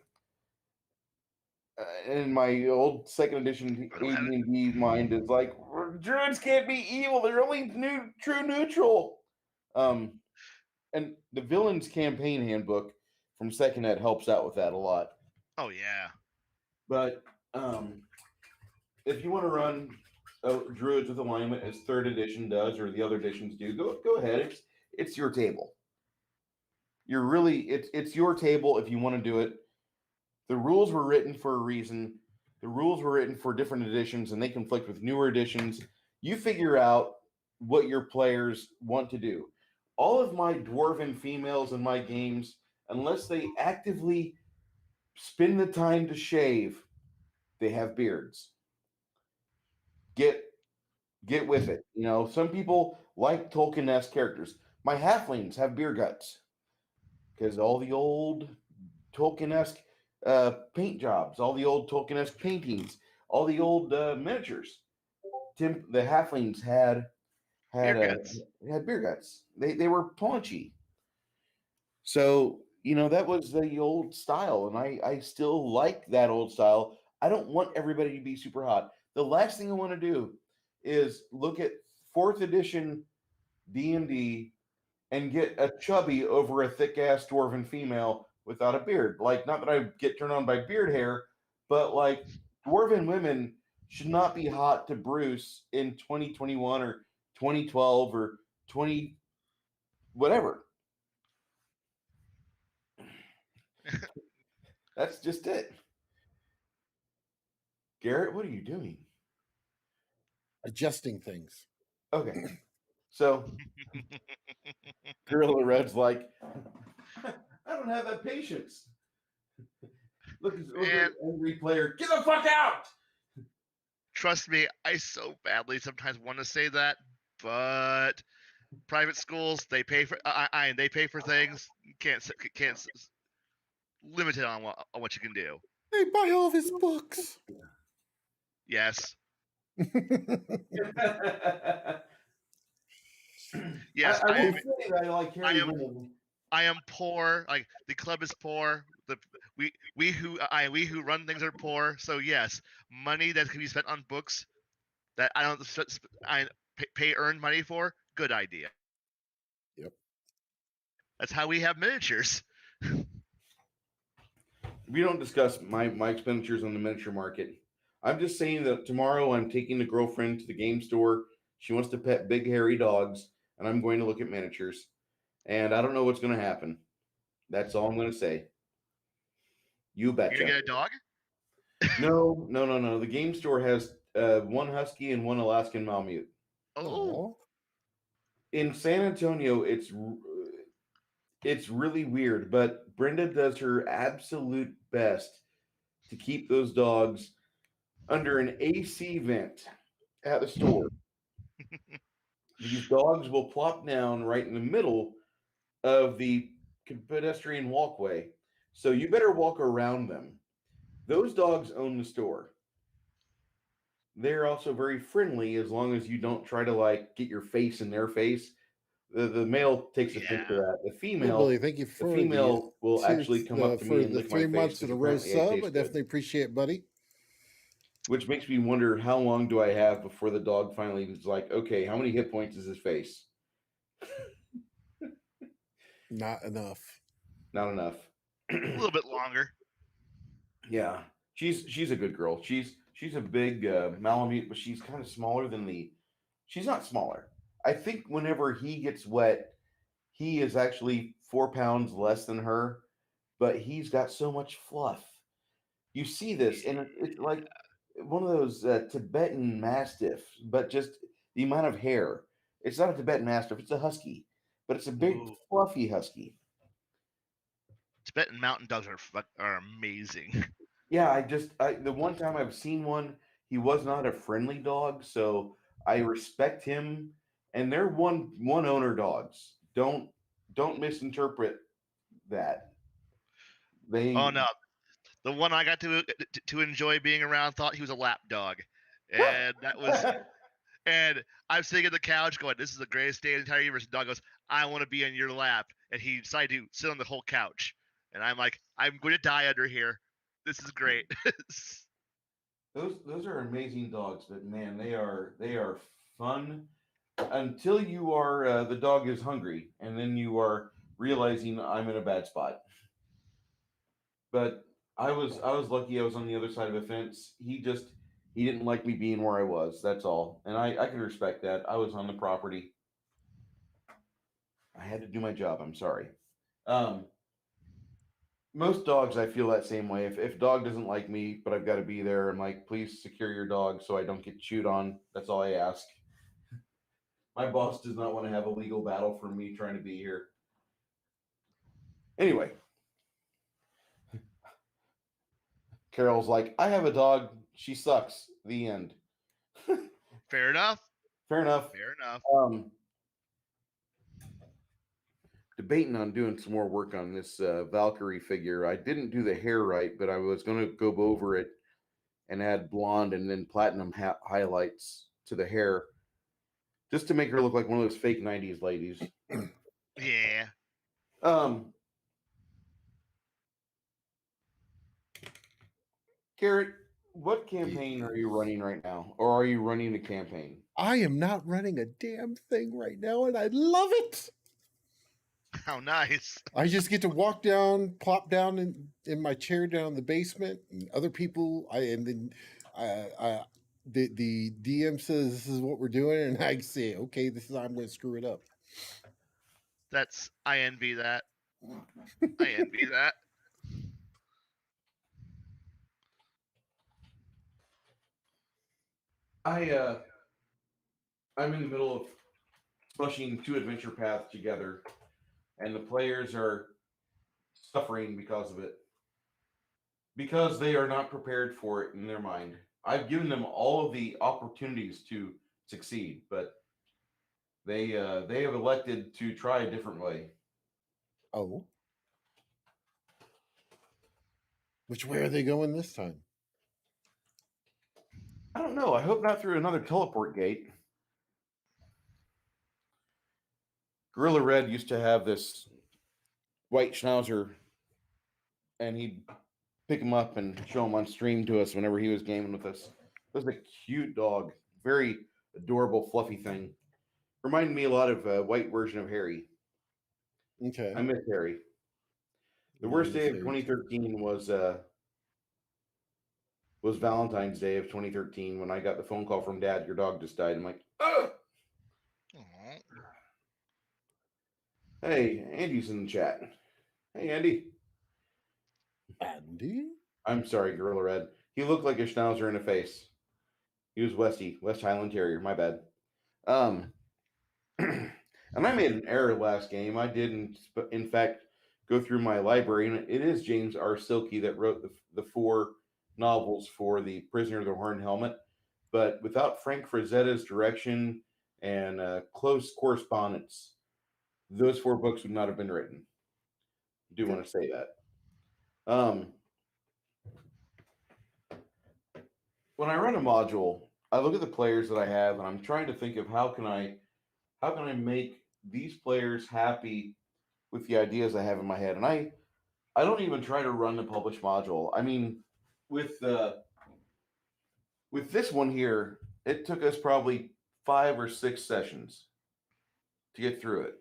In my old second edition I don't have it. AD&D mind is like, druids can't be evil; they're only true neutral. And the villain's campaign handbook from Second Ed helps out with that a lot. Oh yeah. But if you want to run druids with alignment as third edition does, or the other editions do, go ahead. It's your table. You're really it's your table if you want to do it. The rules were written for a reason. The rules were written for different editions, and they conflict with newer editions. You figure out what your players want to do. All of my dwarven females in my games, unless they actively spend the time to shave, they have beards. Get with it. You know, some people like Tolkien-esque characters. My halflings have beer guts because all the old Tolkien-esque paint jobs, all the old Tolkien-esque paintings, all the old miniatures. The halflings had beer guts. They were paunchy. So that was the old style, and I still like that old style. I don't want everybody to be super hot. The last thing I want to do is look at fourth edition D&D and get a chubby over a thick ass dwarven female without a beard. Like, not that I get turned on by beard hair, but like dwarven women should not be hot to Bruce in 2021 or 2012 or 20 whatever. That's just it. Garrett, what are you doing? Adjusting things. Okay. So Gorilla Red's like, I don't have that patience. Look at Man. angry player. Get the fuck out! Trust me, I so badly sometimes want to say that, but private schools, they pay for they pay for things. You can't limit it on what you can do. They buy all of his books. Yes. Yes, Yes, I will say that I like Harry Winning. I am poor. Like, the club is poor. We who run things are poor. So yes, money that can be spent on books that I don't pay earned money for. Good idea. Yep. That's how we have miniatures. We don't discuss my expenditures on the miniature market. I'm just saying that tomorrow I'm taking the girlfriend to the game store. She wants to pet big hairy dogs, and I'm going to look at miniatures. And I don't know what's going to happen. That's all I'm going to say. You betcha. You're gonna get a dog? No. The game store has one husky and one Alaskan Malamute. Oh. In San Antonio, it's really weird, but Brenda does her absolute best to keep those dogs under an AC vent at the store. These dogs will plop down right in the middle of the pedestrian walkway, so you better walk around them. Those dogs own the store. They're also very friendly as long as you don't try to get your face in their face. The male takes offense to that. The female, Billy, thank you for female will actually come up to me and the lick my 3 face months in because a row apparently I sub. taste I good. definitely appreciate it, buddy. Which makes me wonder, how long do I have before the dog finally is like, okay, how many hit points is his face? Not enough. Not enough. A little bit longer. Yeah, she's a good girl. She's a big Malamute, but she's kind of smaller than she's not smaller. I think whenever he gets wet, he is actually 4 pounds less than her, but he's got so much fluff. You see this, and it's like one of those Tibetan Mastiff, but just the amount of hair. It's not a Tibetan Mastiff; it's a husky, but it's a big, fluffy husky. Tibetan mountain dogs are amazing. Yeah, the one time I've seen one, he was not a friendly dog, so I respect him, and they're one owner dogs. Don't misinterpret that. They Oh no, the one I got to enjoy being around thought he was a lap dog, and that was. And I'm sitting on the couch going, "This is the greatest day in the entire universe." And dog goes, "I want to be in your lap," and he decided to sit on the whole couch. And I'm like, "I'm going to die under here. This is great." those are amazing dogs, but man, they are fun until you are the dog is hungry, and then you are realizing I'm in a bad spot. But I was lucky. I was on the other side of the fence. He didn't like me being where I was. That's all, and I can respect that. I was on the property. I had to do my job. I'm sorry. Um, most dogs, I feel that same way. If dog doesn't like me, but I've got to be there, I'm like, please secure your dog so I don't get chewed on. That's all I ask. My boss does not want to have a legal battle for me trying to be here. Anyway, Carol's like, I have a dog. She sucks. The end. Fair enough. Fair enough. Fair enough. Debating on doing some more work on this Valkyrie figure. I didn't do the hair right, but I was going to go over it and add blonde and then platinum highlights to the hair just to make her look like one of those fake 90s ladies. Yeah. Garrett, what campaign are you running right now? Or are you running a campaign? I am not running a damn thing right now, and I love it. How nice. I just get to walk down, plop down in my chair down in the basement, and other people. The DM says this is what we're doing, and I say, okay, this is I'm going to screw it up. I envy that. I envy that. I'm in the middle of smushing two adventure paths together, and the players are suffering because of it. Because they are not prepared for it in their mind. I've given them all of the opportunities to succeed, but they have elected to try a different way. Oh, which way are they going this time? I don't know. I hope not through another teleport gate. Gorilla Red used to have this white schnauzer, and he'd pick him up and show him on stream to us whenever he was gaming with us. It was a cute dog, very adorable, fluffy thing. Reminded me a lot of a white version of Harry. Okay. I miss Harry. The worst day of 2013 was Valentine's Day of 2013 when I got the phone call from Dad. Your dog just died. I'm like, ugh. Hey, Andy's in the chat. Hey, Andy. Andy? I'm sorry, Gorilla Red. He looked like a schnauzer in the face. He was West Highland Terrier. My bad. And I made an error last game. I didn't, in fact, go through my library, and it is James R. Silky that wrote the 4 novels for The Prisoner of the Horned Helmet. But without Frank Frazetta's direction and close correspondence, those 4 books would not have been written. I do want to say that. When I run a module, I look at the players that I have, and I'm trying to think of how can I make these players happy with the ideas I have in my head. And I don't even try to run the published module. I mean, with this one here, it took us probably 5 or 6 sessions to get through it.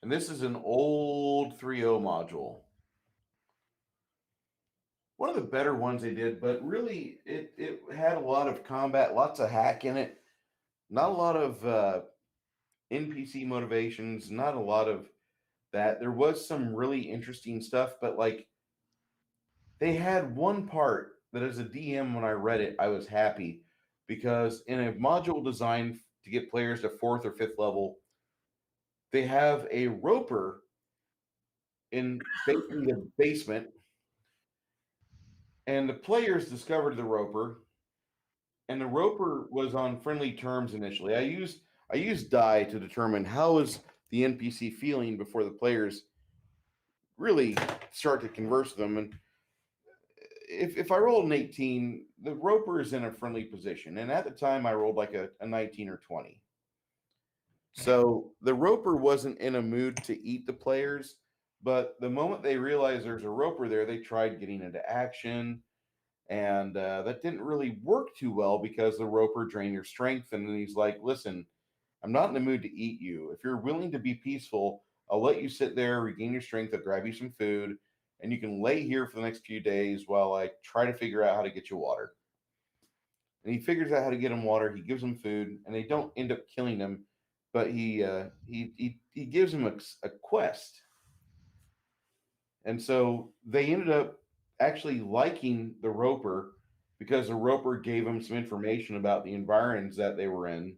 And this is an old 3.0 module. One of the better ones they did, but really it had a lot of combat, lots of hack in it, not a lot of NPC motivations, not a lot of that. There was some really interesting stuff, but like they had one part that as a DM, when I read it, I was happy because in a module designed to get players to 4th or 5th level, they have a roper in basically the basement, and the players discovered the roper, and the roper was on friendly terms initially. I used die to determine how is the NPC feeling before the players really start to converse with them. And if I rolled an 18, the roper is in a friendly position. And at the time, I rolled like a 19 or 20. So the roper wasn't in a mood to eat the players, but the moment they realized there's a roper there, they tried getting into action, and that didn't really work too well because the roper drained your strength. And then he's like, "Listen, I'm not in the mood to eat you. If you're willing to be peaceful, I'll let you sit there, regain your strength, I'll grab you some food, and you can lay here for the next few days while I try to figure out how to get you water." And he figures out how to get him water. He gives him food, and they don't end up killing him, but he gives him a quest, and so they ended up actually liking the roper because the roper gave him some information about the environs that they were in,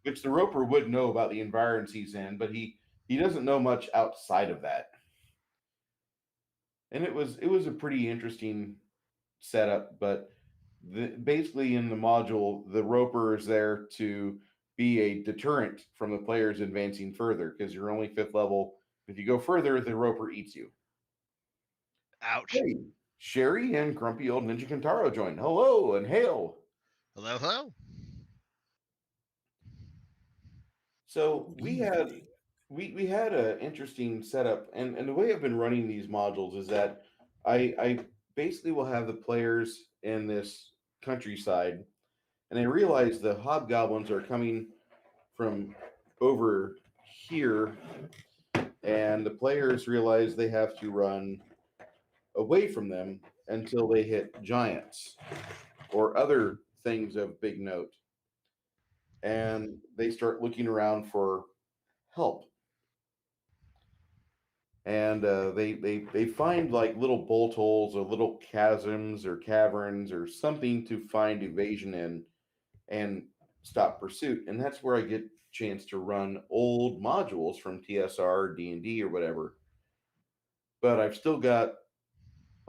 which the roper would know about the environs he's in, but he doesn't know much outside of that. And it was a pretty interesting setup, but basically in the module, the roper is there to be a deterrent from the players advancing further because you're only 5th level. If you go further, the roper eats you. Ouch. Hey, Sherry and grumpy old Ninja Kentaro joined. Hello and hail. Hello, hello. So we had an interesting setup, and the way I've been running these modules is that I basically will have the players in this countryside, and I realize the hobgoblins are coming from over here, and the players realize they have to run away from them until they hit giants or other things of big note, and they start looking around for help. And they find like little bolt holes or little chasms or caverns or something to find evasion in and stop pursuit. And that's where I get a chance to run old modules from TSR, D&D, or whatever. But I've still got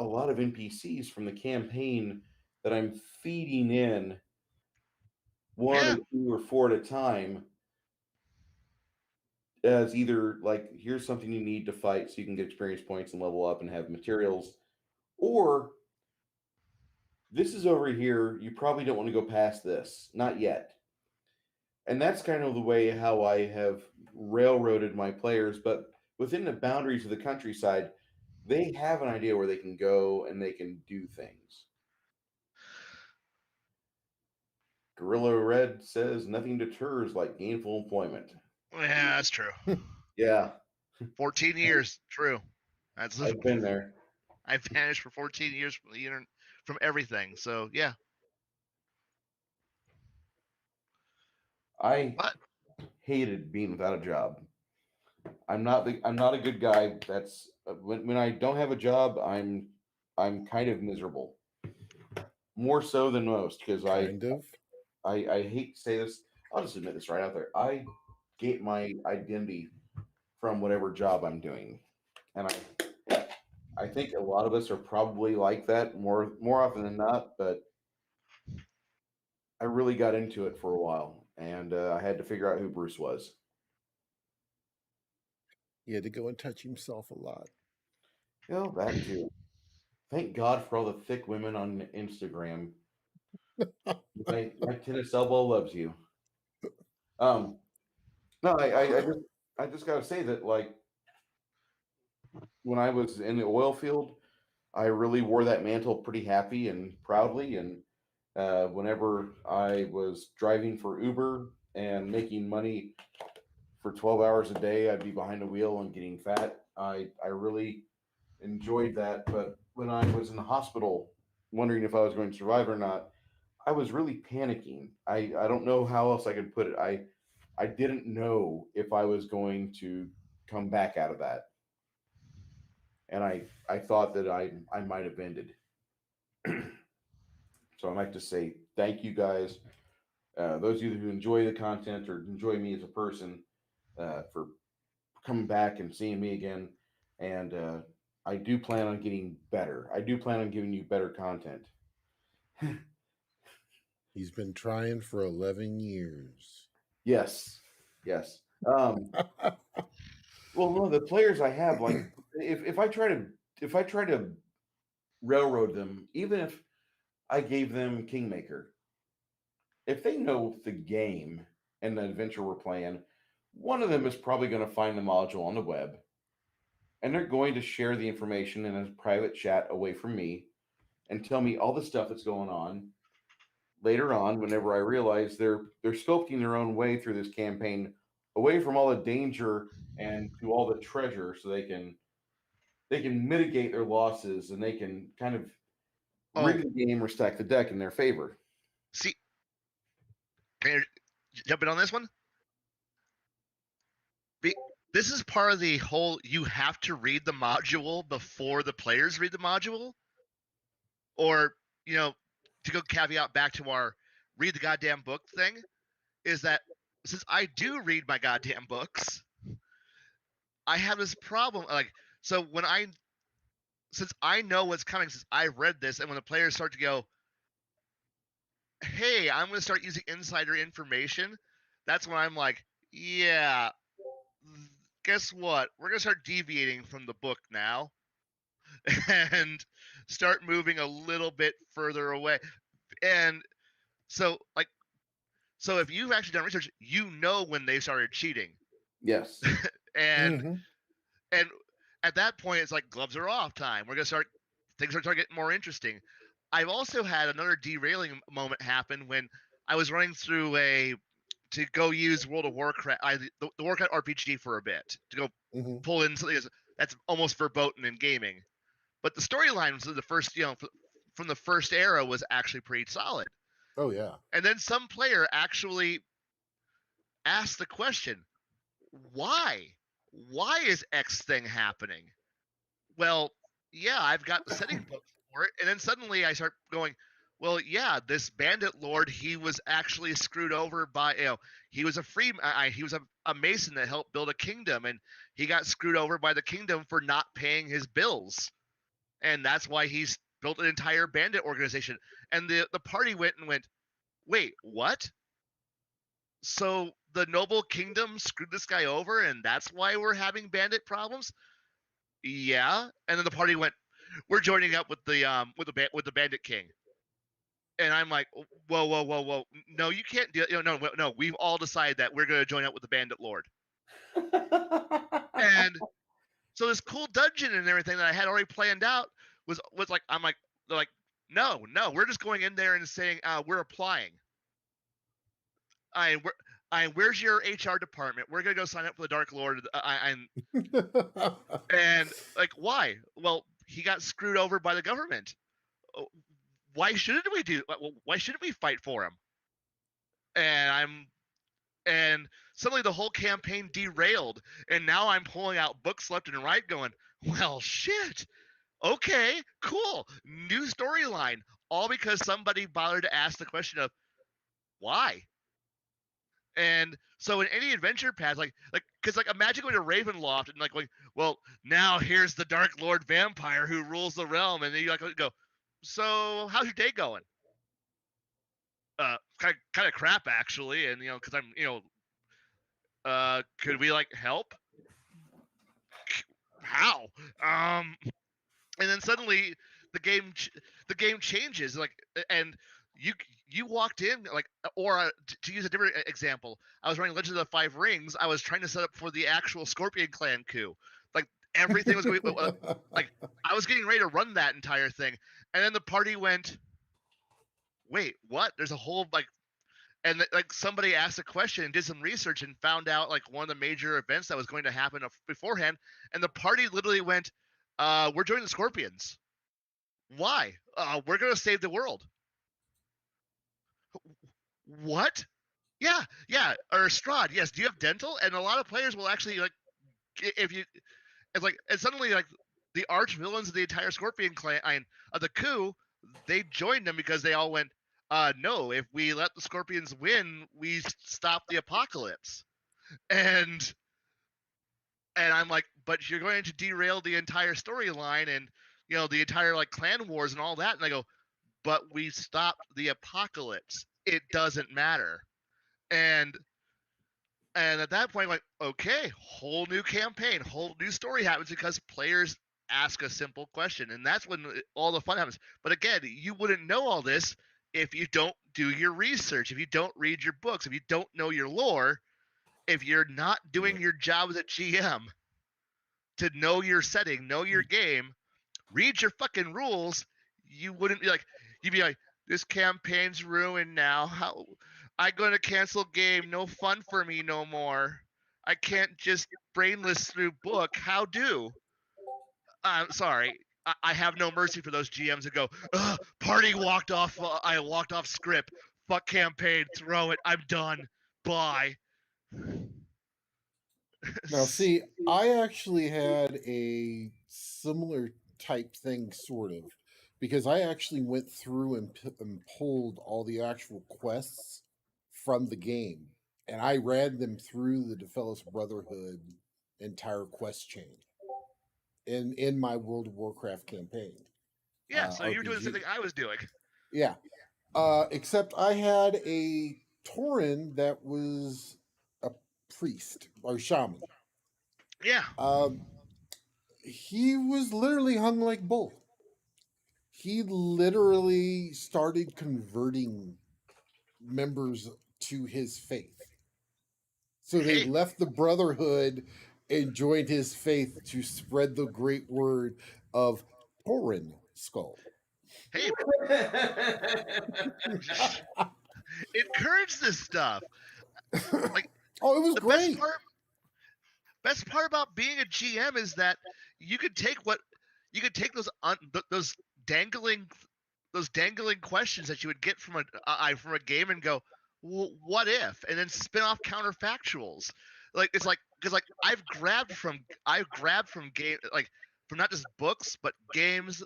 a lot of NPCs from the campaign that I'm feeding in one Yeah. or two or four at a time as either like, here's something you need to fight so you can get experience points and level up and have materials, or this is over here. You probably don't want to go past this. Not yet. And that's kind of the way how I have railroaded my players. But within the boundaries of the countryside, they have an idea where they can go and they can do things. Gorilla Red says nothing deters like gainful employment. Yeah, that's true. Yeah, 14 years. True. That's I've been there. I vanished for 14 years from the internet, from everything. So yeah. I But hated being without a job. I'm not a good guy. That's when I don't have a job, I'm kind of miserable. More so than most because Kind of. I hate to say this. I'll just admit this right out there. I get my identity from whatever job I'm doing, and I think a lot of us are probably like that more often than not. But I really got into it for a while, and I had to figure out who Bruce was. He had to go and touch himself a lot. Yeah, that too. Thank God for all the thick women on Instagram. My tennis elbow loves you. Um, no, I just gotta say that like when I was in the oil field, I really wore that mantle pretty happy and proudly. And whenever I was driving for Uber and making money for 12 hours a day, I'd be behind the wheel and getting fat. I really enjoyed that. But when I was in the hospital, wondering if I was going to survive or not, I was really panicking. I don't know how else I could put it. I didn't know if I was going to come back out of that. And I thought that I might have ended. So I'd like to say thank you guys. Those of you who enjoy the content or enjoy me as a person, for coming back and seeing me again. And I do plan on getting better. I do plan on giving you better content. He's been trying for 11 years. Yes. Well, no, the players I have, like, if I try to railroad them, even if I gave them Kingmaker, if they know the game and the adventure we're playing, one of them is probably going to find the module on the web, and they're going to share the information in a private chat away from me and tell me all the stuff that's going on. Later on, whenever I realize they're sculpting their own way through this campaign, away from all the danger and to all the treasure, so they can mitigate their losses and they can kind of rig the game or stack the deck in their favor. See, can you jump in on this one? This is part of the whole, you have to read the module before the players read the module. Or, to go caveat back to our read the goddamn book thing, is that since I do read my goddamn books, I have this problem. Like, so since I know what's coming, since I've read this, and when the players start to go, hey, I'm going to start using insider information, that's when I'm like, yeah, guess what? We're going to start deviating from the book now and start moving a little bit further away. And so if you've actually done research, you know when they started cheating. Yes. And at that point, it's like gloves are off time. We're gonna things are getting more interesting. I've also had another derailing moment happen when I was running through to go use World of Warcraft, the Warcraft RPG for a bit to go pull in something that's almost verboten in gaming. But the storylines of the first, from the first era was actually pretty solid. Oh yeah. And then some player actually asked the question, why? Why is X thing happening? Well, yeah, I've got the setting book for it. And then suddenly I start going, well, yeah, this bandit lord, he was actually screwed over by, he was he was a mason that helped build a kingdom, and he got screwed over by the kingdom for not paying his bills. And that's why he's built an entire bandit organization. And the party went, wait, what? So the noble kingdom screwed this guy over, and that's why we're having bandit problems? Yeah. And then the party went, we're joining up with the bandit king. And I'm like, whoa. No, you can't do it. No, we've all decided that we're going to join up with the bandit lord. And so this cool dungeon and everything that I had already planned out was like, they're like, no, we're just going in there and saying, we're applying. Where's your HR department? We're gonna go sign up for the Dark Lord. And like, why? Well, he got screwed over by the government. Why shouldn't we fight for him? And suddenly the whole campaign derailed, and now I'm pulling out books left and right, going, well, shit. Okay, cool, new storyline, all because somebody bothered to ask the question of why. And so in any adventure path, because imagine going to Ravenloft and going, well, now here's the Dark Lord vampire who rules the realm, and then you go, so how's your day going? Kind of crap actually, and because I'm could we help? How? And then suddenly the game changes, and you walked in or to use a different example, I was running Legends of the Five Rings. I was trying to set up for the actual Scorpion Clan coup. Everything was going I was getting ready to run that entire thing, and then the party went, wait, what? There's a whole and somebody asked a question and did some research and found out one of the major events that was going to happen beforehand, and the party literally went, we're joining the Scorpions. Why? We're going to save the world. What? Yeah. Or Strahd, yes. Do you have dental? And a lot of players will actually and suddenly the arch villains of the entire Scorpion clan of the coup, they joined them because they all went, no, if we let the Scorpions win, we stop the apocalypse. And I'm like, but you're going to derail the entire storyline and the entire clan wars and all that. And I go, but we stopped the apocalypse. it doesn't matter. And at that point, like, okay, whole new campaign, whole new story happens because players ask a simple question, and that's when all the fun happens. But again, you wouldn't know all this if you don't do your research, if you don't read your books, if you don't know your lore, if you're not doing your job as a GM to know your setting, know your game, read your fucking rules, you wouldn't be like, you'd be like, this campaign's ruined now. How I gonna cancel game? No fun for me no more. I can't just brainless through book. How do? I'm sorry. I have no mercy for those GMs that go, ugh, party walked off. I walked off script. Fuck campaign. Throw it. I'm done. Bye. Now, see, I actually had a similar type thing, sort of, because I actually went through and pulled all the actual quests from the game, and I ran them through the DeFellis Brotherhood entire quest chain in my World of Warcraft campaign. Yeah, so you're doing the same RPG. thing I was doing. Yeah. Except I had a Tauren that was a priest or shaman. Yeah. He was literally hung like bull. He literally started converting members to his faith. So they Hey. left the Brotherhood and joined his faith to spread the great word of Tauren Skull. Hey, encourage this stuff. Like, Oh, it was the great. best part about being a GM is that you could take those dangling questions that you would get from a game and go, well, what if, and then spin off counterfactuals. Like, it's like, because like I've grabbed from game, like, from not just books but games,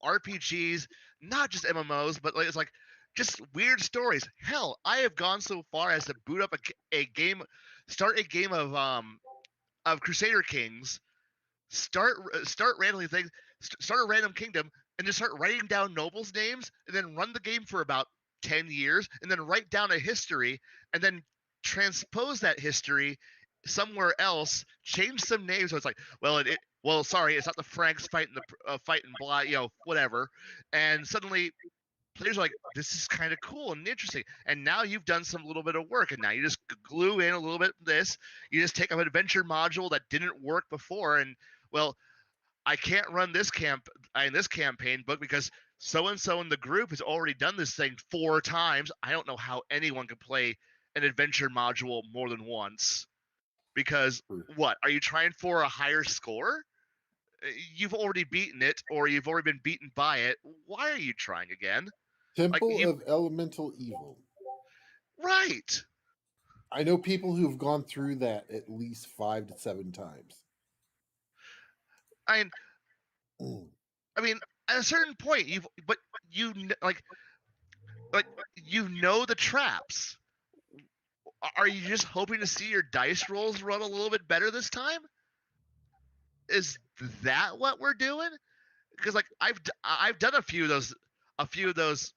RPGs, not just MMOs, but like, it's like just weird stories. Hell, I have gone so far as to boot up a game, start a game of Crusader Kings, start randomly things, start a random kingdom, and just start writing down nobles' names, and then run the game for about 10 years, and then write down a history, and then transpose that history somewhere else, change some names. So it's like, well, sorry, it's not the Franks fighting the fighting blah, whatever, and suddenly players are like, this is kind of cool and interesting. And now you've done some little bit of work, and now you just glue in a little bit of this. You just take an adventure module that didn't work before, and well, I can't run this campaign book because so and so in the group has already done this thing 4 times. I don't know how anyone can play an adventure module more than once. Because what? Are you trying for a higher score? You've already beaten it, or you've already been beaten by it. Why are you trying again? Temple of Elemental Evil. Right. I know people who've gone through that at least 5 to 7 times. I mean, at a certain point, you know the traps. Are you just hoping to see your dice rolls run a little bit better this time? Is that what we're doing? Because like I've done a few of those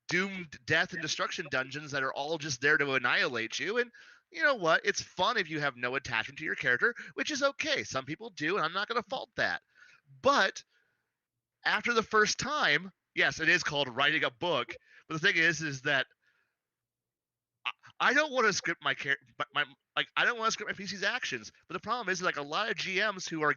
doomed death and destruction dungeons that are all just there to annihilate you, and you know what? It's fun if you have no attachment to your character, which is okay. Some people do, and I'm not going to fault that. But after the first time, yes, it is called writing a book. But the thing is that I don't want to script my I don't want to script my PC's actions. But the problem is, like, a lot of GMs who are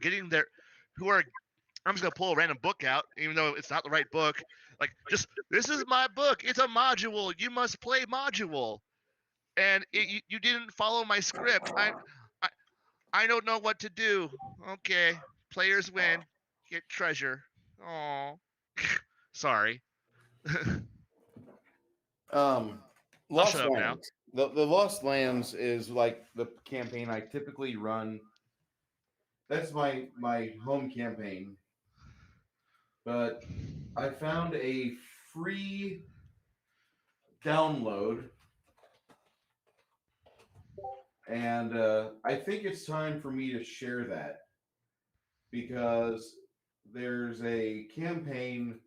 I'm just gonna pull a random book out, even though it's not the right book. Like, just, this is my book. It's a module. You must play module, and you didn't follow my script. I don't know what to do. Okay, players win. Get treasure. Oh, sorry. Lost shut up now. Lands. The Lost Lands is like the campaign I typically run. That's my home campaign. But I found a free download, and I think it's time for me to share that, because there's a campaign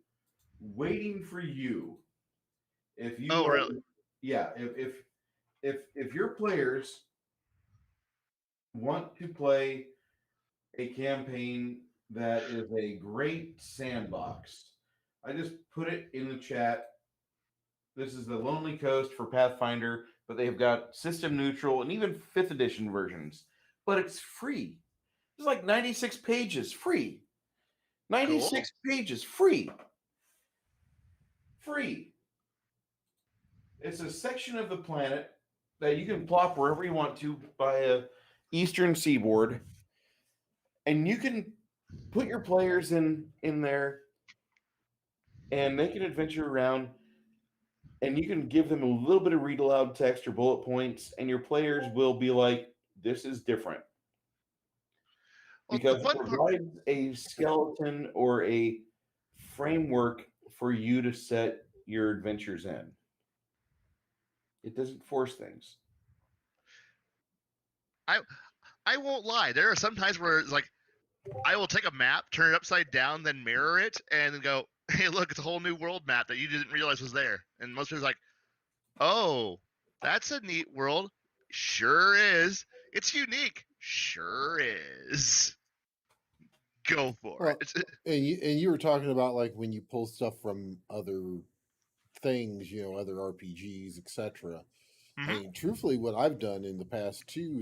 waiting for you. If you Oh, really? yeah, if your players want to play a campaign that is a great sandbox, I just put it in the chat. This is the Lonely Coast for Pathfinder, but they've got system neutral and even 5th edition versions. But it's free. It's like 96 pages free. 96 pages free. Free. It's a section of the planet that you can plop wherever you want to by a eastern seaboard, and you can put your players in there, and they can adventure around, and you can give them a little bit of read aloud text or bullet points, and your players will be like, "This is different," Well, because it provides a skeleton or a framework for you to set your adventures in. It doesn't force things. I won't lie. There are some times where it's like I will take a map, turn it upside down, then mirror it, and then go, "Hey, look, it's a whole new world map that you didn't realize was there." And most people's like, "Oh, that's a neat world." Sure is. It's unique. Sure is. Go for Well, it. and you were talking about like when you pull stuff from other things, other RPGs, etc. I Mhm. mean, truthfully, what I've done in the past too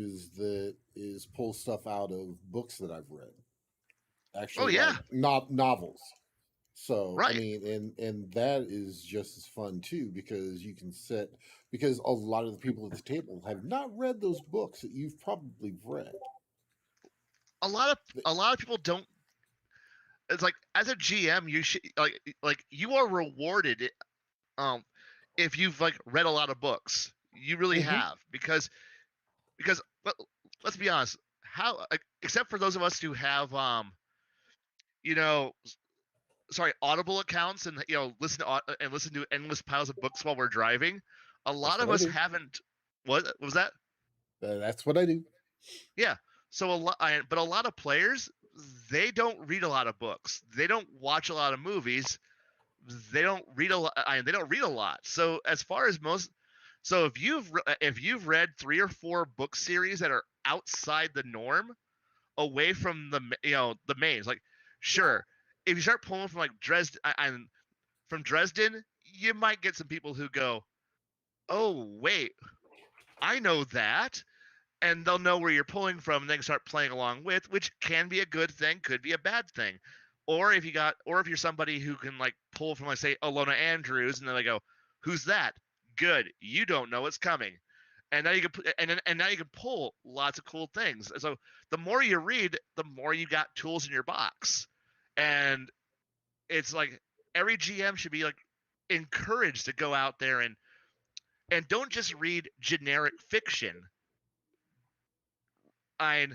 is pull stuff out of books that I've read, Oh actually, yeah, like novels. So I right. mean, and that is just as fun too because you can set because a lot of the people at the table have not read those books that you've probably read. A lot of people don't. It's like as a GM, you should like you are rewarded um if you've like read a lot of books. You really Mm-hmm. have because let's be honest. How except for those of us who have you know sorry Audible accounts and listen to endless piles of books while we're driving. A lot That's of what I us do. haven't. What was that? That's what I do. Yeah. So but a lot of players they don't read a lot of books. They don't watch a lot of movies. They don't read a lot. They don't read a lot. So as far as so if you've read 3 or 4 book series that are outside the norm, away from the mains, like sure, if you start pulling from like Dresden, from Dresden, you might get some people who go, oh wait, I know that, and they'll know where you're pulling from and they can start playing along with, which can be a good thing, could be a bad thing. Or if you're somebody who can like pull from like say Alona Andrews and then they go, who's that? Good, you don't know it's coming. And now you can and now you can pull lots of cool things. So the more you read, the more you got tools in your box. And it's like every GM should be like encouraged to go out there and don't just read generic fiction. I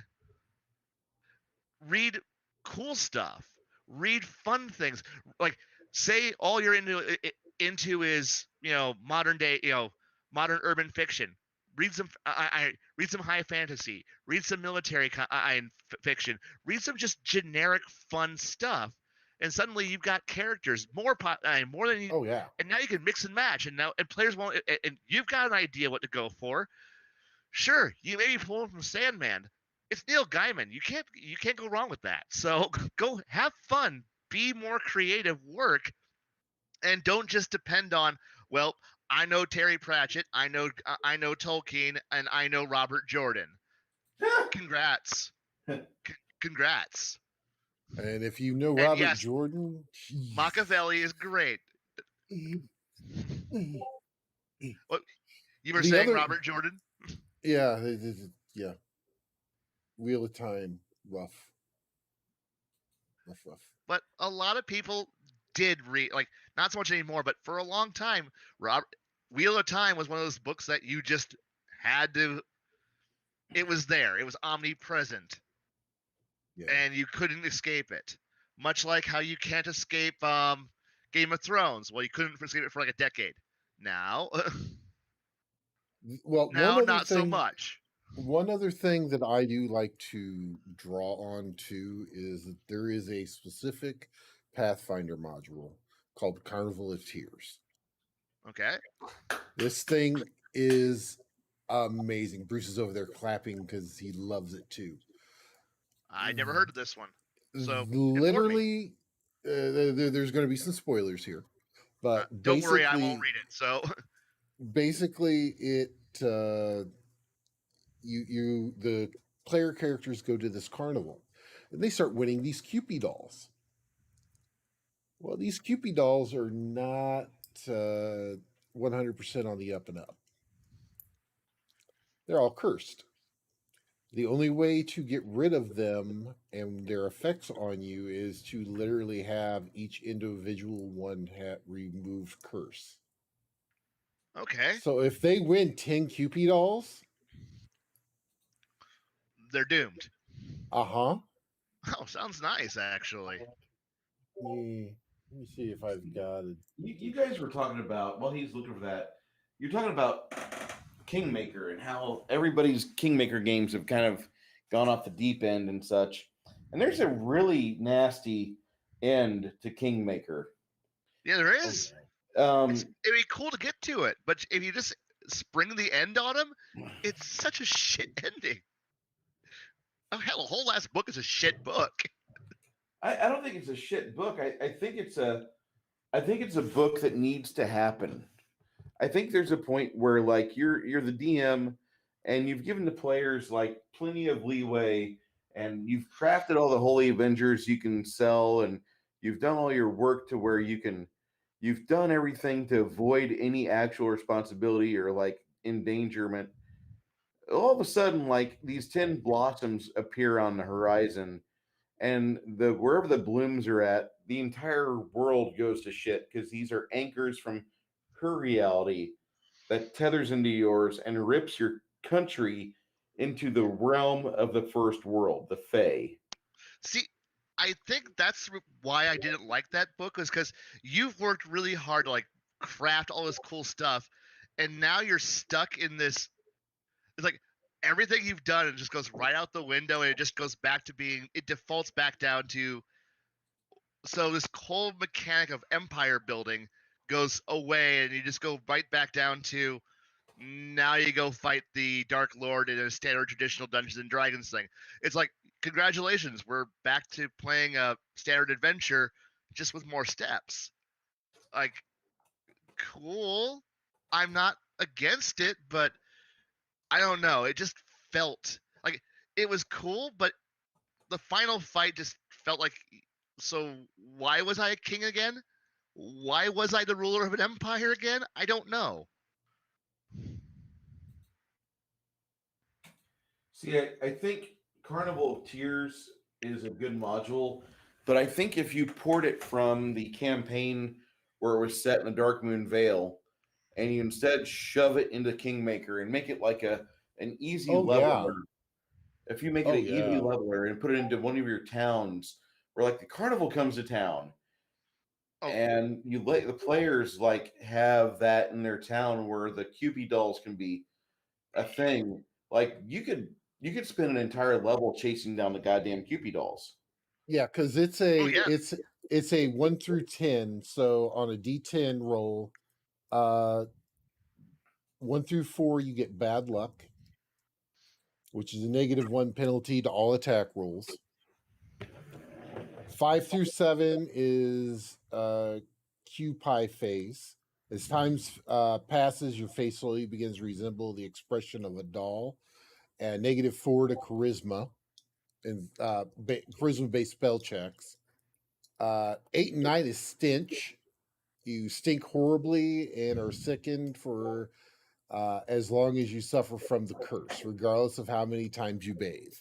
read cool stuff, read fun things. Like say all you're into is modern day modern urban fiction. Read some I read some high fantasy. Read some military fiction. Read some just generic fun stuff, and suddenly you've got characters more than you. Oh yeah. And now you can mix and match, and players won't. And you've got an idea what to go for. Sure, you may be pulling from Sandman. It's Neil Gaiman. You can't go wrong with that. So go have fun, be more creative, work, and don't just depend on well. I know Terry Pratchett. I know Tolkien, and I know Robert Jordan. Congrats, congrats. And if you know And Robert yes, Jordan, Machiavelli is great. What you were the saying, other, Robert Jordan? yeah, yeah, Wheel of Time, rough. But a lot of people did read, like not so much anymore, but for a long time, Wheel of Time was one of those books that you just had to. It was there. It was omnipresent, Yeah. and you couldn't escape it. Much like how you can't escape Game of Thrones. Well, you couldn't escape it for like a decade. Now, Well, now not so much. one other thing that I do like to draw on to is that there is a specific Pathfinder module called Carnival of Tears. Okay. This thing is amazing. Bruce is over there clapping because he loves it too. I never heard of this one. So inform me. Literally, there's going to be some spoilers here, but Don't worry, I won't basically, read it. So basically, it the player characters go to this carnival, and they start winning these Cupid dolls. Well, these Cupid dolls are not 100% on the up and up. They're all cursed. The only way to get rid of them and their effects on you is to literally have each individual one removed curse. okay, So if they win 10 Cupid dolls, they're doomed. uh-huh. Oh, sounds nice, actually. Let me see if I've got it. You guys were talking about, while he's looking for that, you're talking about Kingmaker and how everybody's Kingmaker games have kind of gone off the deep end and such. And there's a really nasty end to Kingmaker. Yeah, there is. It'd be cool to get to it, but if you just spring the end on him, it's such a shit ending. Oh hell, the whole last book is a shit book. I don't think it's a shit book. I think it's a book that needs to happen. I think there's a point where like you're the DM and you've given the players like plenty of leeway and you've crafted all the Holy Avengers you can sell and you've done all your work to where you've done everything to avoid any actual responsibility or like endangerment. All of a sudden, like these 10 blossoms appear on the horizon and wherever the blooms are at, the entire world goes to shit because these are anchors from her reality that tethers into yours and rips your country into the realm of the first world, the Fae. See, I think that's why I didn't like that book, is because you've worked really hard to like craft all this cool stuff, and now you're stuck in this. It's like everything you've done it just goes right out the window, and it just goes back to being. It defaults back down to. So this whole mechanic of empire building goes away, and you just go right back down to. Now you go fight the Dark Lord in a standard traditional Dungeons and Dragons thing. It's like, congratulations, we're back to playing a standard adventure, just with more steps. Like, cool. I'm not against it, but I don't know. It just felt like it was cool, but the final fight just felt like. So why was I a king again? Why was I the ruler of an empire again? I don't know. See, I think Carnival of Tears is a good module, but I think if you port it from the campaign where it was set in the Dark Moon Vale, and you instead shove it into Kingmaker and make it like an easy leveler. If you make it an easy leveler and put it into one of your towns where like the carnival comes to town, and you let the players like have that in their town where the Cupid dolls can be a thing. Like you could spend an entire level chasing down the goddamn Cupid dolls. Yeah, because it's a 1 through 10. So on a D10 roll, 1 through 4 you get bad luck, which is a -1 penalty to all attack rolls. 5 through 7 is Q pie phase. As time passes, your face slowly begins to resemble the expression of a doll. And -4 to charisma and charisma-based spell checks. 8 and 9 is stench. You stink horribly and are sickened for as long as you suffer from the curse, regardless of how many times you bathe.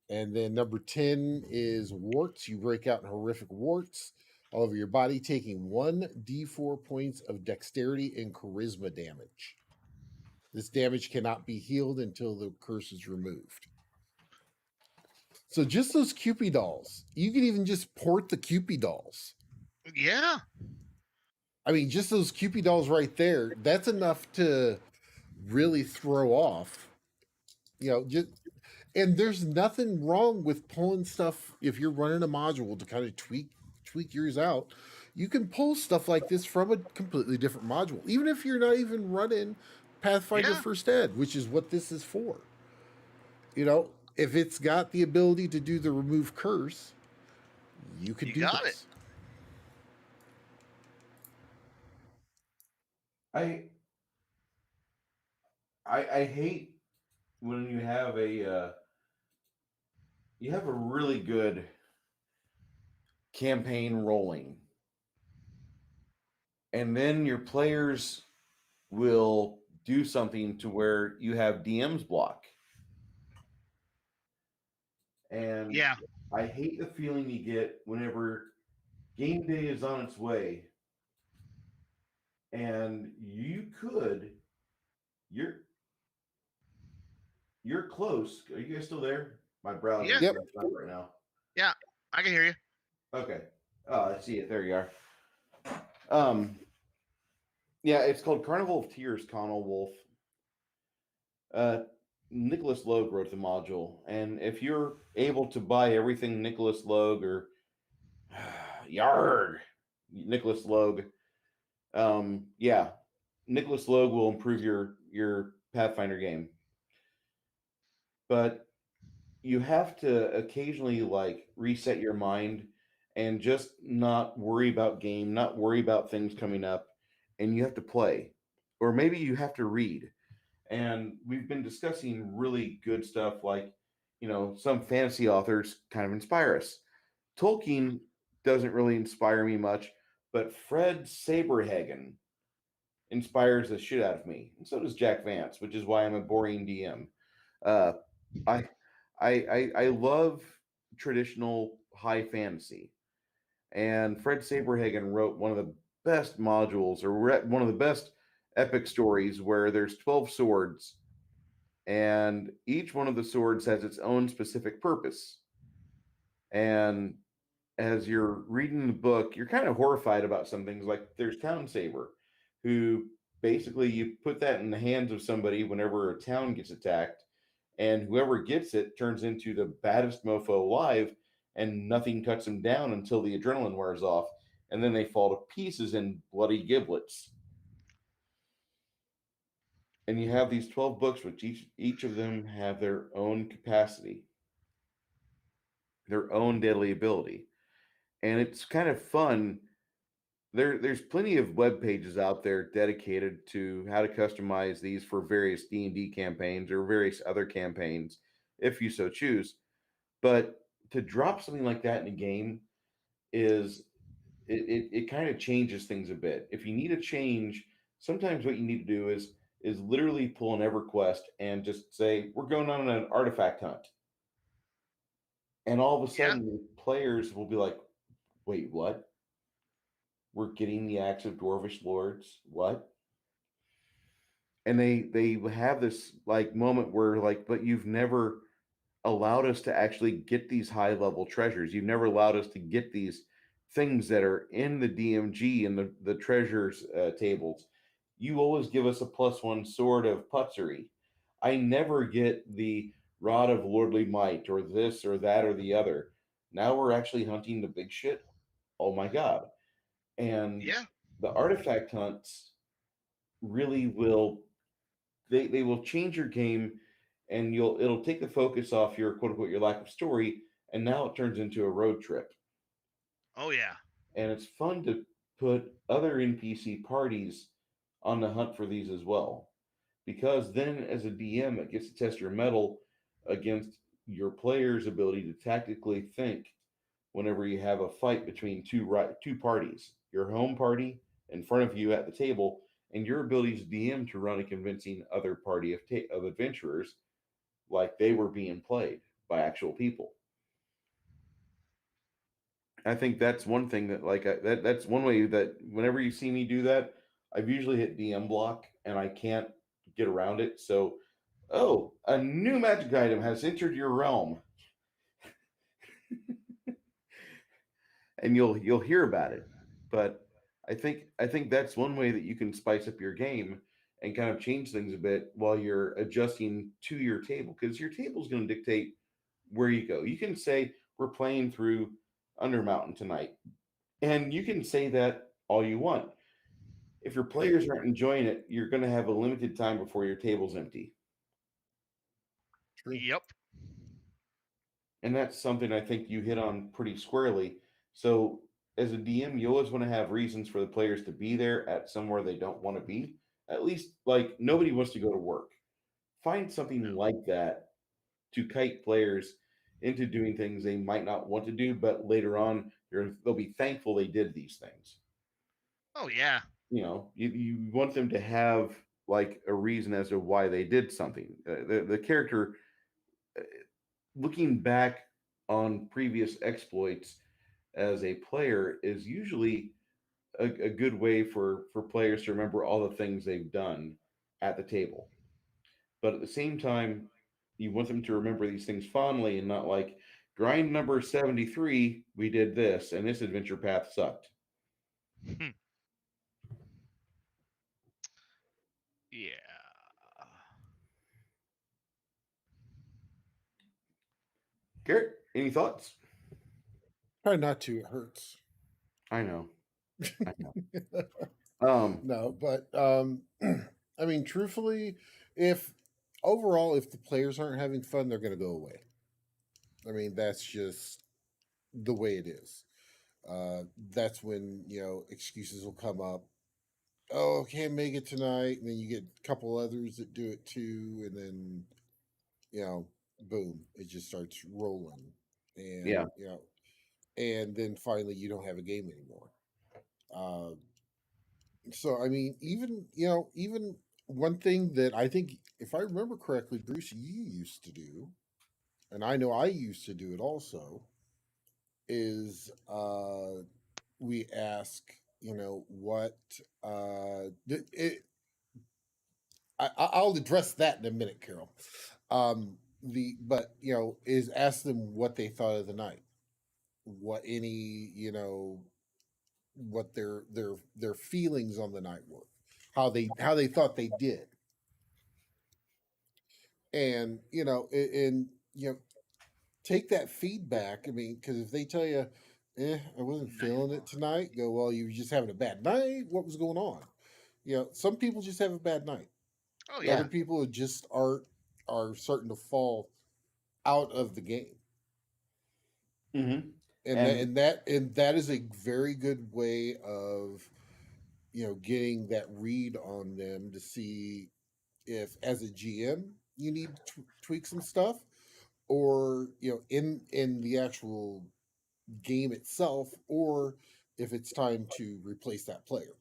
And then number 10 is warts. You break out in horrific warts all over your body, taking 1d4 points of dexterity and charisma damage. This damage cannot be healed until the curse is removed. So just those Cupid dolls. You can even just port the Cupid dolls. Yeah. I mean, just those Cupid dolls right there, that's enough to really throw off. And there's nothing wrong with pulling stuff if you're running a module to kind of tweak yours out. you can pull stuff like this from a completely different module, even if you're not even running Pathfinder Yeah. First Ed, which is what this is for. You know, if it's got the ability to do the remove curse, you could You do got this. I hate when you have a really good campaign rolling, and then your players will do something to where you have DM's block. And Yeah. I hate the feeling you get whenever game day is on its way and you're close. Are you guys still there? My browser Yeah. is Yep. messed up right now. Yeah. I can hear you. Okay. Oh, I see it. There you are. Yeah, it's called Carnival of Tears, Connell Wolf. Nicholas Logue wrote the module, and if you're able to buy everything Nicholas Logue or Yarg Nicholas Logue, yeah, Nicholas Logue will improve your Pathfinder game. But you have to occasionally like reset your mind and just not worry about game, not worry about things coming up, and you have to play. Or maybe you have to read. And we've been discussing really good stuff like, some fantasy authors kind of inspire us. Tolkien doesn't really inspire me much, but Fred Saberhagen inspires the shit out of me. And so does Jack Vance, which is why I'm a boring DM. Uh, I, I love traditional high fantasy, and Fred Saberhagen wrote one of the best modules, or one of the best epic stories, where there's 12 swords, and each one of the swords has its own specific purpose. And as you're reading the book, you're kind of horrified about some things. Like there's Town Saber, who basically you put that in the hands of somebody whenever a town gets attacked, and whoever gets it turns into the baddest mofo alive, and nothing cuts them down until the adrenaline wears off, and then they fall to pieces in bloody giblets. And you have these 12 books, which each of them have their own capacity, their own deadly ability, and it's kind of fun. There's plenty of web pages out there dedicated to how to customize these for various D&D campaigns or various other campaigns, if you so choose. But to drop something like that in a game is it kind of changes things a bit. If you need a change, sometimes what you need to do is literally pull an EverQuest and just say, we're going on an artifact hunt. And all of a Yeah. sudden the players will be like, wait, what? We're getting the Axe of Dwarvish Lords. What? And they have this like moment where like, but you've never allowed us to actually get these high level treasures. You've never allowed us to get these things that are in the DMG and the treasures tables. You always give us a +1 sword of putzery. I never get the rod of lordly might or this or that or the other. Now we're actually hunting the big shit. Oh my god. And Yeah. the artifact hunts really will they will change your game, and it'll take the focus off your quote unquote your lack of story, and now it turns into a road trip. Oh yeah. And it's fun to put other NPC parties on the hunt for these as well, because then as a DM it gets to test your mettle against your player's ability to tactically think whenever you have a fight between two parties, your home party in front of you at the table, and your ability as DM to run a convincing other party of adventurers like they were being played by actual people. I think that's one thing that that's one way that whenever you see me do that, I've usually hit DM block and I can't get around it. So, oh, a new magic item has entered your realm, and you'll hear about it. But I think that's one way that you can spice up your game and kind of change things a bit while you're adjusting to your table, because your table is going to dictate where you go. You can say we're playing through Undermountain tonight. And you can say that all you want. If your players aren't enjoying it, you're going to have a limited time before your table's empty. True. Yep. And that's something I think you hit on pretty squarely. So, as a DM, you always want to have reasons for the players to be there at somewhere they don't want to be. At least, like, nobody wants to go to work. Find something like that to kite players into doing things they might not want to do, but later on, they'll be thankful they did these things. Oh yeah. You want them to have like a reason as to why they did something. The character, uh, looking back on previous exploits as a player, is usually a good way for players to remember all the things they've done at the table. But at the same time, you want them to remember these things fondly and not like grind number 73, we did this, and this adventure path sucked. Yeah. Garrett, any thoughts? Try not to. It hurts. I know. I know. No, but I mean, truthfully, if if the players aren't having fun, they're going to go away. I mean, that's just the way it is. That's when excuses will come up. Oh, can't make it tonight, and then you get a couple others that do it too, and then you know, boom, it just starts rolling, Yeah. and and then finally you don't have a game anymore. Uh, so I mean, even one thing that I think, if I remember correctly, Bruce, you used to do, and I know I used to do it also, is we ask, what it. I'll address that in a minute, Carol. The but is ask them what they thought of the night, what any what their feelings on the night were, how they thought they did, and take that feedback. I mean, because if they tell you, I wasn't feeling it tonight, go, well, you were just having a bad night. What was going on? Some people just have a bad night. Oh Yeah. yeah. Other people just are starting to fall out of the game, Mm-hmm. and And that is a very good way of getting that read on them to see if, as a GM, you need to tweak some stuff, or in the actual game itself, or if it's time to replace that player.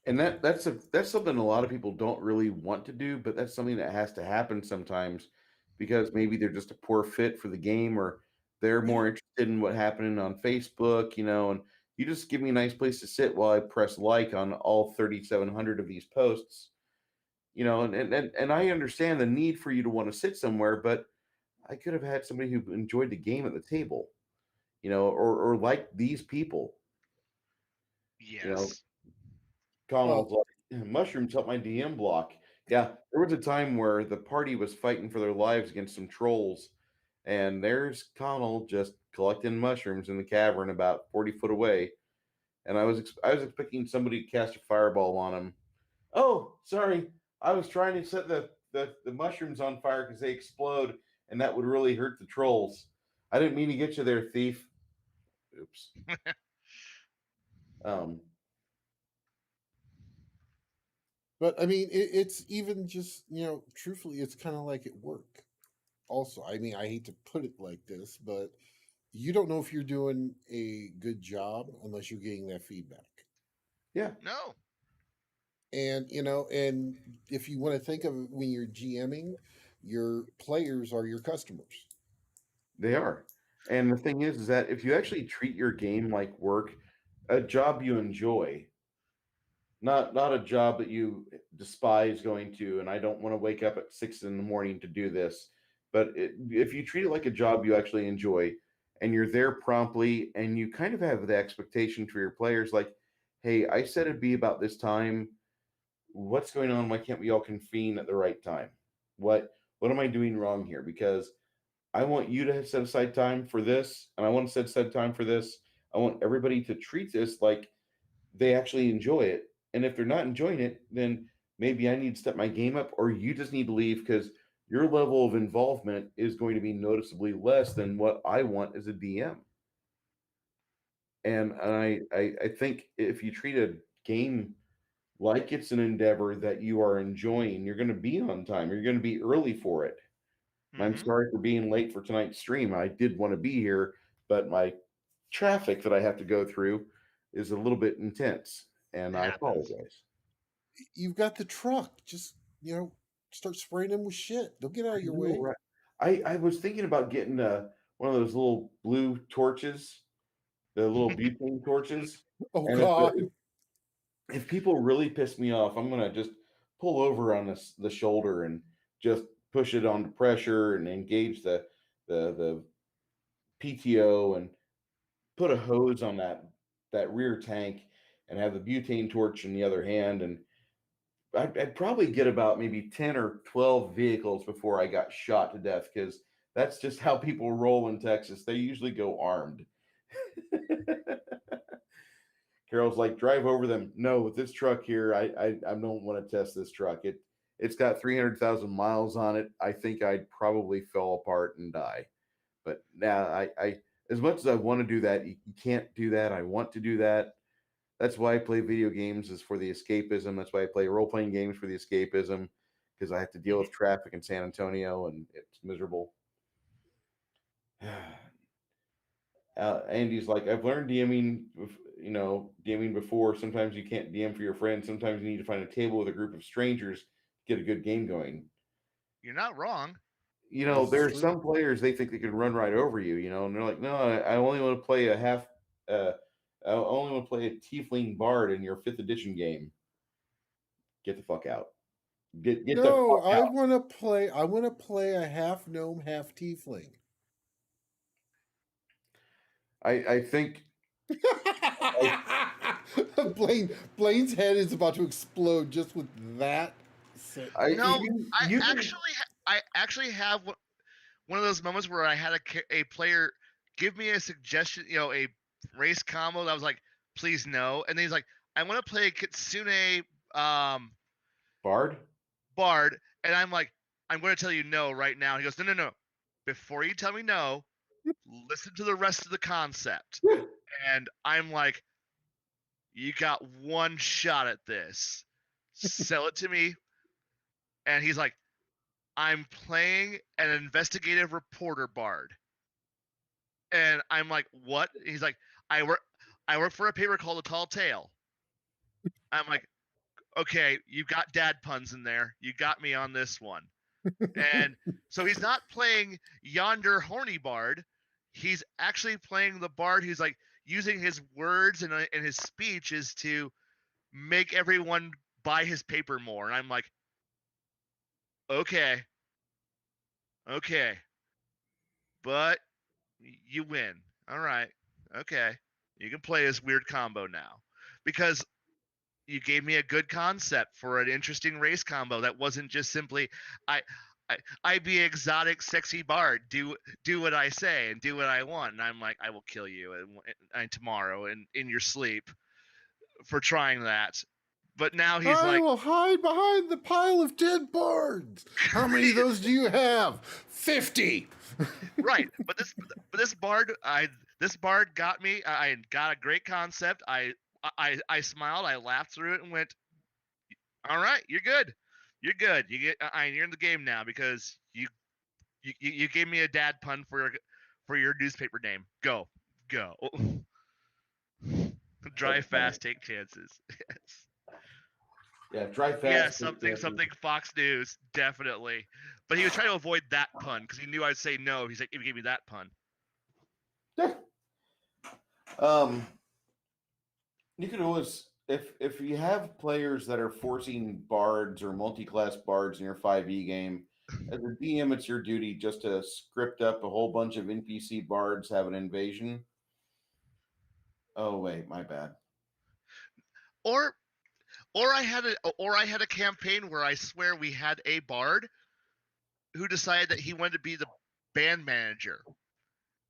that's something a lot of people don't really want to do, but that's something that has to happen sometimes because maybe they're just a poor fit for the game, or they're more interested in what happening on Facebook, and you just give me a nice place to sit while I press like on all 3,700 of these posts, and I understand the need for you to want to sit somewhere, but I could have had somebody who enjoyed the game at the table, or like these people, you know, Yes. Connell's Well, like, mushrooms help my DM block. Yeah, there was a time where the party was fighting for their lives against some trolls, and there's Connell just collecting mushrooms in the cavern about 40 foot away. And I was expecting somebody to cast a fireball on him. Oh, sorry, I was trying to set the mushrooms on fire because they explode, and that would really hurt the trolls. I didn't mean to get you there, thief. Oops. Um, but I mean, it's even just truthfully, it's kind of like at work. Also, I mean, I hate to put it like this, but you don't know if you're doing a good job unless you're getting that feedback. yeah, No. And if you want to think of it, when you're GMing, your players are your customers. they are. And the thing is that if you actually treat your game like work, a job you enjoy, not a job that you despise going to, and I don't want to wake up at 6 in the morning to do this, but if you treat it like a job you actually enjoy, and you're there promptly, and you kind of have the expectation for your players, like, hey, I said it'd be about this time. What's going on? Why can't we all convene at the right time? What am I doing wrong here? Because I want you to set aside time for this, and I want to set aside time for this. I want everybody to treat this like they actually enjoy it. And if they're not enjoying it, then maybe I need to step my game up, or you just need to leave because your level of involvement is going to be noticeably less than what I want as a DM. And I think if you treat a game like it's an endeavor that you are enjoying, you're going to be on time. You're going to be early for it. I'm Mhm. sorry for being late for tonight's stream. I did want to be here, but my traffic that I have to go through is a little bit intense, and It I happens. apologize. You've got the truck. Just start spraying them with shit. They'll get out I of your know, way. right? I was thinking about getting one of those little blue torches, the little butane torches, Oh and God. if people really piss me off, I'm gonna just pull over on the shoulder and just push it on the pressure and engage the PTO and put a hose on that rear tank and have the butane torch in the other hand, and I'd probably get about maybe 10 or 12 vehicles before I got shot to death, because that's just how people roll in Texas. They usually go armed. Carol's like, drive over them. No, with this truck here, I don't want to test this truck. It's got 300,000 miles on it. I think I'd probably fall apart and die. But now I as much as I want to do that, you can't do that. I want to do that. That's why I play video games, is for the escapism. That's why I play role playing games, for the escapism, because I have to deal with traffic in San Antonio and it's miserable. Andy's like, I've learned DMing, DMing before. Sometimes you can't DM for your friends. Sometimes you need to find a table with a group of strangers to get a good game going. You're not wrong. This is There are true. some players, they think they can run right over you, and they're like, no, I only want to play I only want to play a tiefling bard in your 5th edition game. Get the fuck out. Get the No, fuck out. I want to play a half gnome, half tiefling. I think Blaine's head is about to explode just with that sentence. No, I you can actually have one of those moments where I had a player give me a suggestion, a race combo that I was like, please no, and then he's like, I want to play a Kitsune bard. bard, and I'm like, I'm going to tell you no right now. He goes, no. Before you tell me no, listen to the rest of the concept. And I'm like, you got one shot at this. Sell it to me. And he's like, I'm playing an investigative reporter bard. And I'm like, what? He's like, I work for a paper called The Tall Tale. I'm like, okay, you got dad puns in there. You got me on this one. And so he's not playing yonder horny bard. He's actually playing the bard who's like using his words and his speeches to make everyone buy his paper more. And I'm like, okay, but you win. All right, okay, you can play this weird combo now because you gave me a good concept for an interesting race combo that wasn't just simply I be exotic, sexy bard. Do what I say and do what I want. And I'm like, I will kill you and tomorrow and in your sleep for trying that. But now he's I like, will hide behind the pile of dead bards. How many of those do you have? 50. right. But this bard got me. I got a great concept. I smiled. I laughed through it and went, all right, you're good. You're good. You're in the game now because you gave me a dad pun for your newspaper name. Go. Drive fast, take chances. Yes. Yeah, drive fast. Yeah, something Fox News, definitely. But he was trying to avoid that pun because he knew I'd say no. He's like, he gave me that pun. You could always, if you have players that are forcing bards or multi-class bards in your 5e game, as a DM, it's your duty just to script up a whole bunch of NPC bards have an invasion. Oh wait, my bad. Or I had a campaign where I swear we had a bard who decided that he wanted to be the band manager,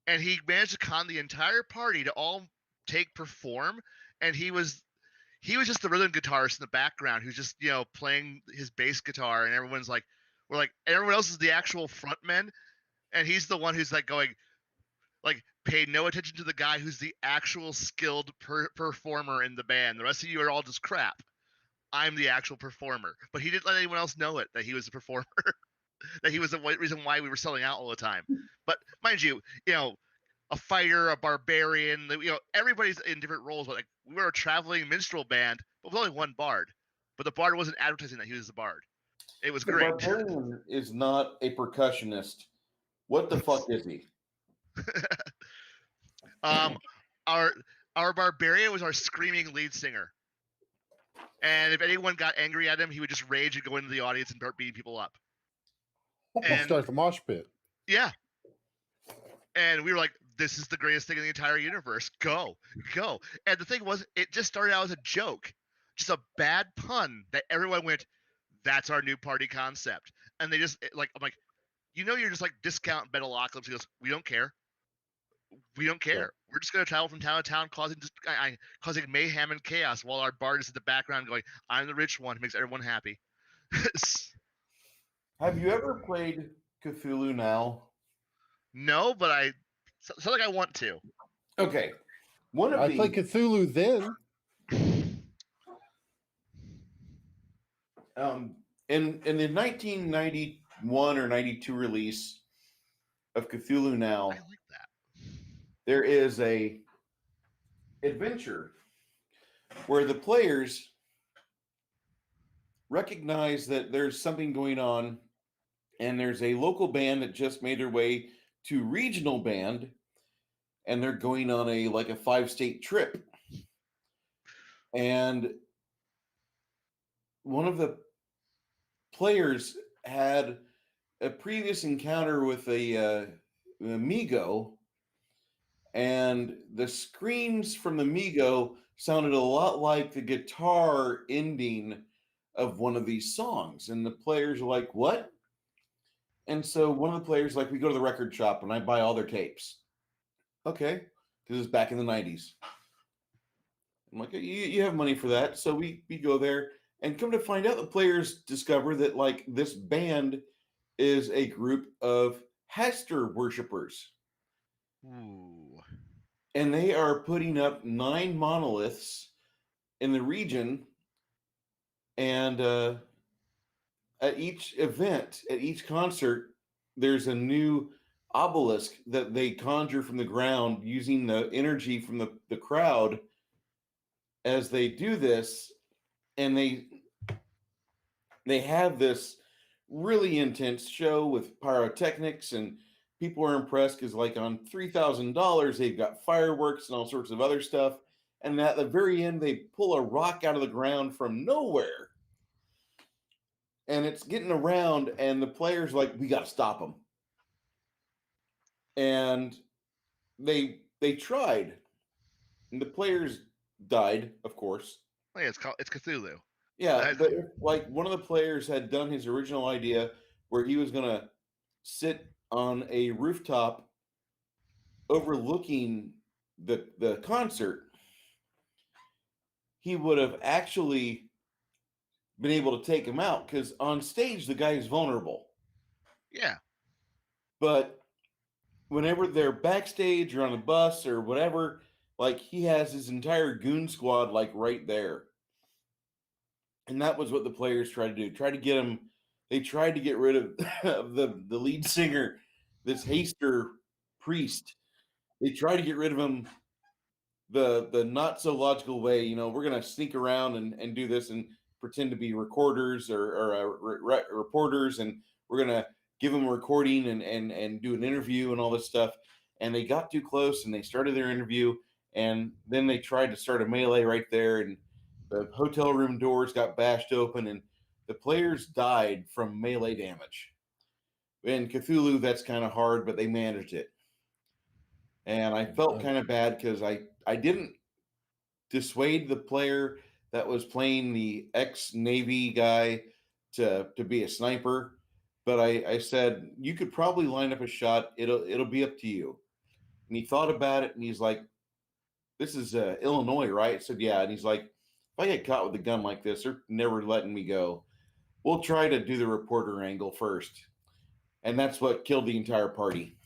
and he managed to con the entire party to all take perform, and he was just the rhythm guitarist in the background who's just playing his bass guitar, and everyone's like, we're like, everyone else is the actual frontman, and he's the one who's like going like, pay no attention to the guy who's the actual skilled performer in the band. The rest of you are all just crap. I'm the actual performer. But he didn't let anyone else know it, that he was a performer, that he was the reason why we were selling out all the time. But mind you, a fighter, a barbarian, everybody's in different roles. But like, we were a traveling minstrel band, but with only one bard. But the bard wasn't advertising that he was the bard. It was The great. barbarian is not a percussionist. What the fuck is he? Our barbarian was our screaming lead singer. And if anyone got angry at him, he would just rage and go into the audience and start beating people up. And start the mosh pit. Yeah. And we were like, this is the greatest thing in the entire universe. Go. And the thing was, it just started out as a joke. Just a bad pun that everyone went, that's our new party concept. And they just, I'm like, you're just like discount Metalocalypse. He goes, we don't care. We don't care. We're just going to travel from town to town, causing mayhem and chaos, while our bard is in the background going, I'm the rich one who makes everyone happy. Have you ever played Cthulhu Now? No, but I sounds like I want to. Okay. I played Cthulhu then. In the 1991 or 92 release of Cthulhu Now, I like that. there is a adventure where the players recognize that there's something going on, and there's a local band that just made their way to regional band, and they're going on a 5-state trip. And one of the players had a previous encounter with a Migo, and the screams from the Migo sounded a lot like the guitar ending of one of these songs. And the players are like, what? And so one of the players, we go to the record shop and I buy all their tapes. Okay. Because it's back in the 90s. I'm like, you have money for that. So we go there, and come to find out, the players discover that this band is a group of Hester worshipers. Ooh. And they are putting up 9 monoliths in the region. And at each event, at each concert, there's a new obelisk that they conjure from the ground using the energy from the crowd as they do this. And they have this really intense show with pyrotechnics, and people are impressed because on $3,000 they've got fireworks and all sorts of other stuff. And at the very end, they pull a rock out of the ground from nowhere, and it's getting around, and the players we got to stop them. And they tried, and the players died, of course. Oh, yeah, it's Cthulhu. Yeah, but one of the players had done his original idea where he was going to sit on a rooftop overlooking the concert. He would have actually been able to take him out, because on stage the guy is vulnerable. Yeah. But whenever they're backstage or on a bus or whatever, he has his entire goon squad right there. And that was what the players tried to do. They tried to get rid of the lead singer, this Haster priest. They tried to get rid of him the not so logical way. We're going to sneak around and do this and pretend to be recorders or reporters, and we're going to give them a recording and do an interview and all this stuff. And they got too close, and they started their interview, and then they tried to start a melee right there, and the hotel room doors got bashed open, and the players died from melee damage. In Cthulhu, that's kind of hard, but they managed it. And I felt kind of bad because I didn't dissuade the player that was playing the ex-Navy guy to be a sniper, but I said, you could probably line up a shot. It'll be up to you. And he thought about it, and he's like, this is Illinois, right? I said, yeah. And he's like, if I get caught with a gun like this, they're never letting me go. We'll try to do the reporter angle first. And that's what killed the entire party.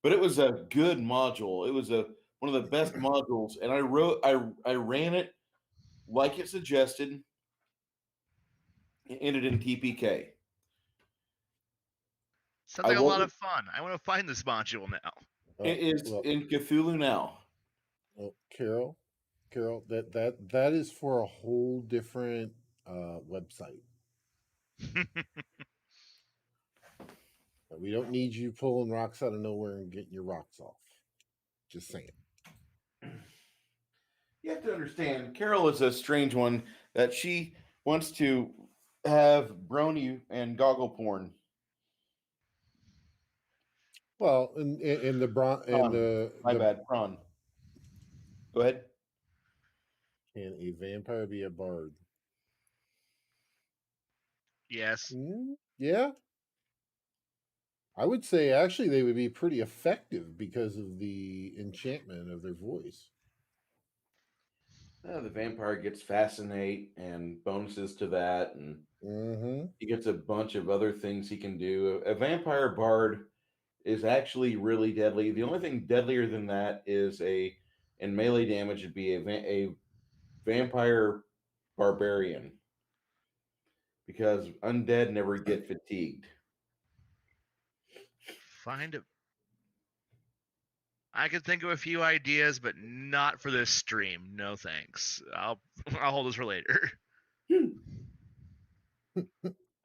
But it was a good module. It was one of the best modules. And I ran it like it suggested. It ended in TPK. Sounds like a lot of fun. I want to find this module now. It is in Cthulhu now. Well, Carol, that is for a whole different website. We don't need you pulling rocks out of nowhere and getting your rocks off. Just saying. You have to understand, Carol is a strange one that she wants to have brony and goggle porn. Well, in the prawn. Go ahead. Can a vampire be a bard? Yes. Yeah. I would say actually they would be pretty effective because of the enchantment of their voice. The vampire gets fascinate and bonuses to that, and he gets a bunch of other things he can do. A vampire bard is actually really deadly. The only thing deadlier than that is in melee damage would be a vampire barbarian, because undead never get fatigued. I could think of a few ideas, but not for this stream. No thanks. I'll hold this for later.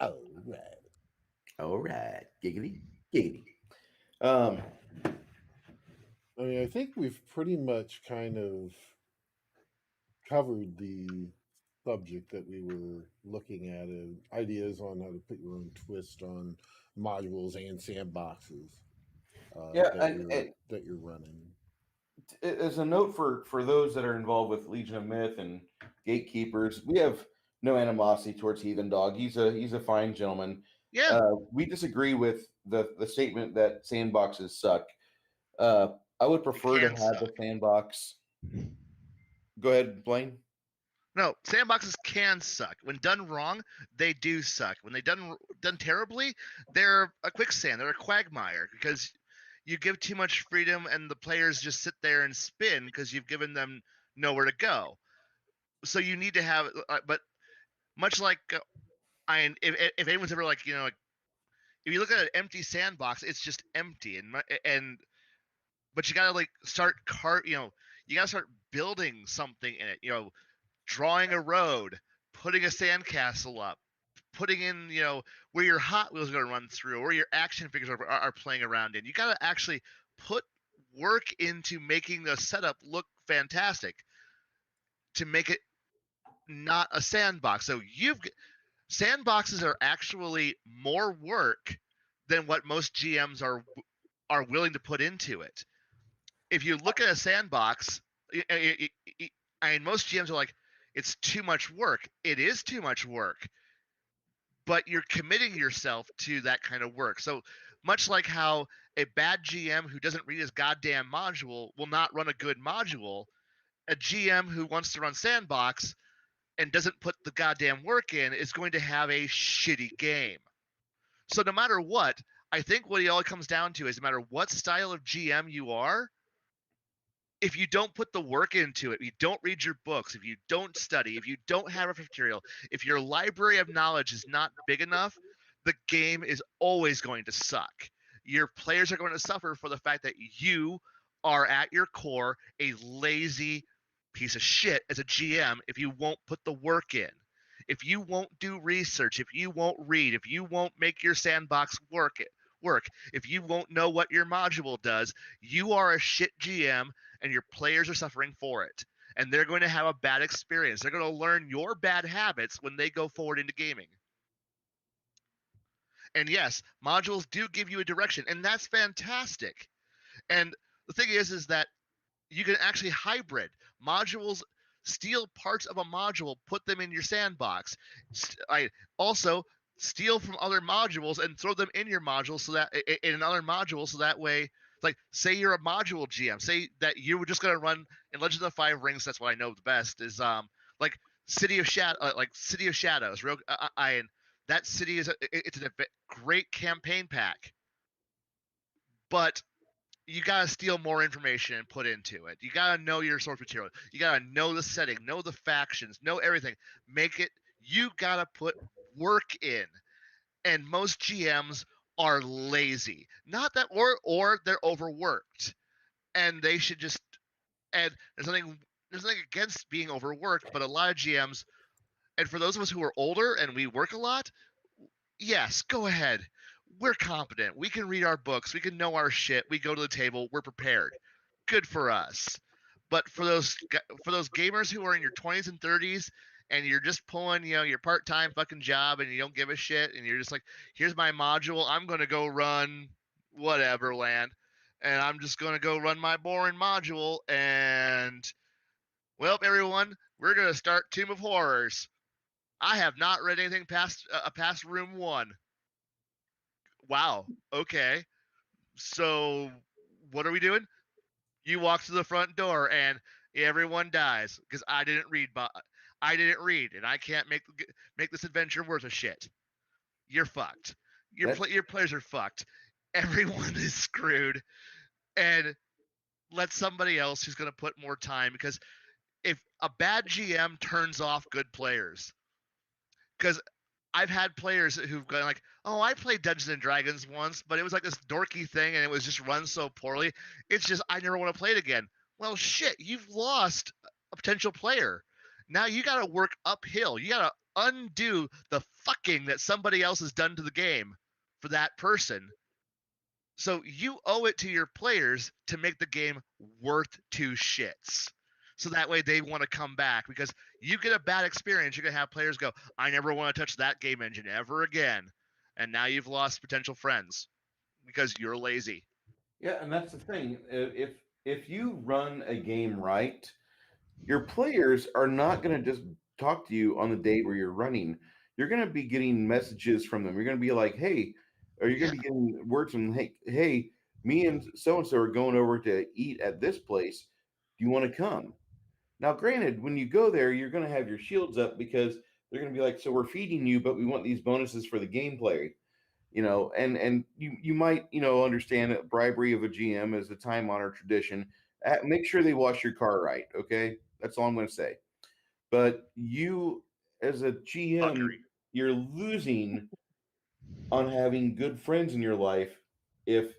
All right. Giggity. Giggity. I mean, I think we've pretty much kind of covered the subject that we were looking at, ideas on how to put your own twist on modules and sandboxes that you're running. As a note for those that are involved with Legion of Myth and Gatekeepers, we have no animosity towards Heathen Dog. He's a fine gentleman. Yeah. We disagree with the statement that sandboxes suck. I would prefer to have the sandbox. Go ahead, Blaine. No, sandboxes can suck. When done wrong, they do suck. When they done terribly, they're a quicksand. They're a quagmire because you give too much freedom and the players just sit there and spin because you've given them nowhere to go. So you need to have, but much like, if anyone's ever like, if you look at an empty sandbox, it's just empty, but you gotta start you gotta start building something in it. Drawing a road, putting a sandcastle up, putting in, where your Hot Wheels are going to run through, or your action figures are playing around in. You got to actually put work into making the setup look fantastic to make it not a sandbox. So sandboxes are actually more work than what most GMs are willing to put into it. If you look at a sandbox, most GMs are like, it's too much work. It is too much work, but you're committing yourself to that kind of work. So much like how a bad GM who doesn't read his goddamn module will not run a good module, a GM who wants to run sandbox and doesn't put the goddamn work in is going to have a shitty game. So no matter what, I think what it all comes down to is no matter what style of GM you are, if you don't put the work into it, if you don't read your books, if you don't study, if you don't have enough material, if your library of knowledge is not big enough, the game is always going to suck. Your players are going to suffer for the fact that you are at your core a lazy piece of shit as a GM if you won't put the work in. If you won't do research, if you won't read, if you won't make your sandbox work, if you won't know what your module does, you are a shit GM and your players are suffering for it. And they're going to have a bad experience. They're going to learn your bad habits when they go forward into gaming. And yes, modules do give you a direction, and that's fantastic. And the thing is that you can actually hybrid. Modules steal parts of a module, put them in your sandbox. Also steal from other modules and throw them in your module in another module, so that way Like, say you're a module GM. Say that you were just gonna run in Legends of Five Rings. That's what I know the best is like City of Shadows. And that city it's a great campaign pack, but you gotta steal more information and put into it. You gotta know your source material. You gotta know the setting, know the factions, know everything. Make it. You gotta put work in, and most GMs are lazy. Not that, or they're overworked, and they should just. And there's nothing against being overworked, but a lot of GMs, and for those of us who are older and we work a lot, yes, go ahead. We're competent. We can read our books. We can know our shit. We go to the table. We're prepared. Good for us. But for those gamers who are in your 20s and 30s and you're just pulling, your part-time fucking job and you don't give a shit and you're just like, here's my module. I'm going to go run whatever land and I'm just going to go run my boring module and well, everyone, we're going to start Tomb of Horrors. I have not read anything past room 1. Wow. Okay. So what are we doing? You walk to the front door and everyone dies because I didn't read. I didn't read, and I can't make this adventure worth a shit. You're fucked. Your players are fucked. Everyone is screwed, and let somebody else who's going to put more time because if a bad GM turns off good players, because I've had players who've gone like, "Oh, I played Dungeons and Dragons once, but it was like this dorky thing, and it was just run so poorly. It's just I never want to play it again." Well, shit, you've lost a potential player. Now you got to work uphill. You got to undo the fucking that somebody else has done to the game for that person. So you owe it to your players to make the game worth 2 shits. So that way they want to come back because you get a bad experience, you're going to have players go, I never want to touch that game engine ever again. And now you've lost potential friends because you're lazy. Yeah, and that's the thing. If you run a game right, your players are not going to just talk to you on the day where you're running. You're going to be getting messages from them. You're going to be like, "Hey," or you're going to be getting words from, "Hey, me and so are going over to eat at this place. Do you want to come?" Now, granted, when you go there, you're going to have your shields up because they're going to be like, "So we're feeding you, but we want these bonuses for the gameplay." And you might understand that bribery of a GM is a time honored tradition. Make sure they wash your car right. Okay, that's all I'm going to say. But you, as a GM, Agree. you're losing on having good friends in your life if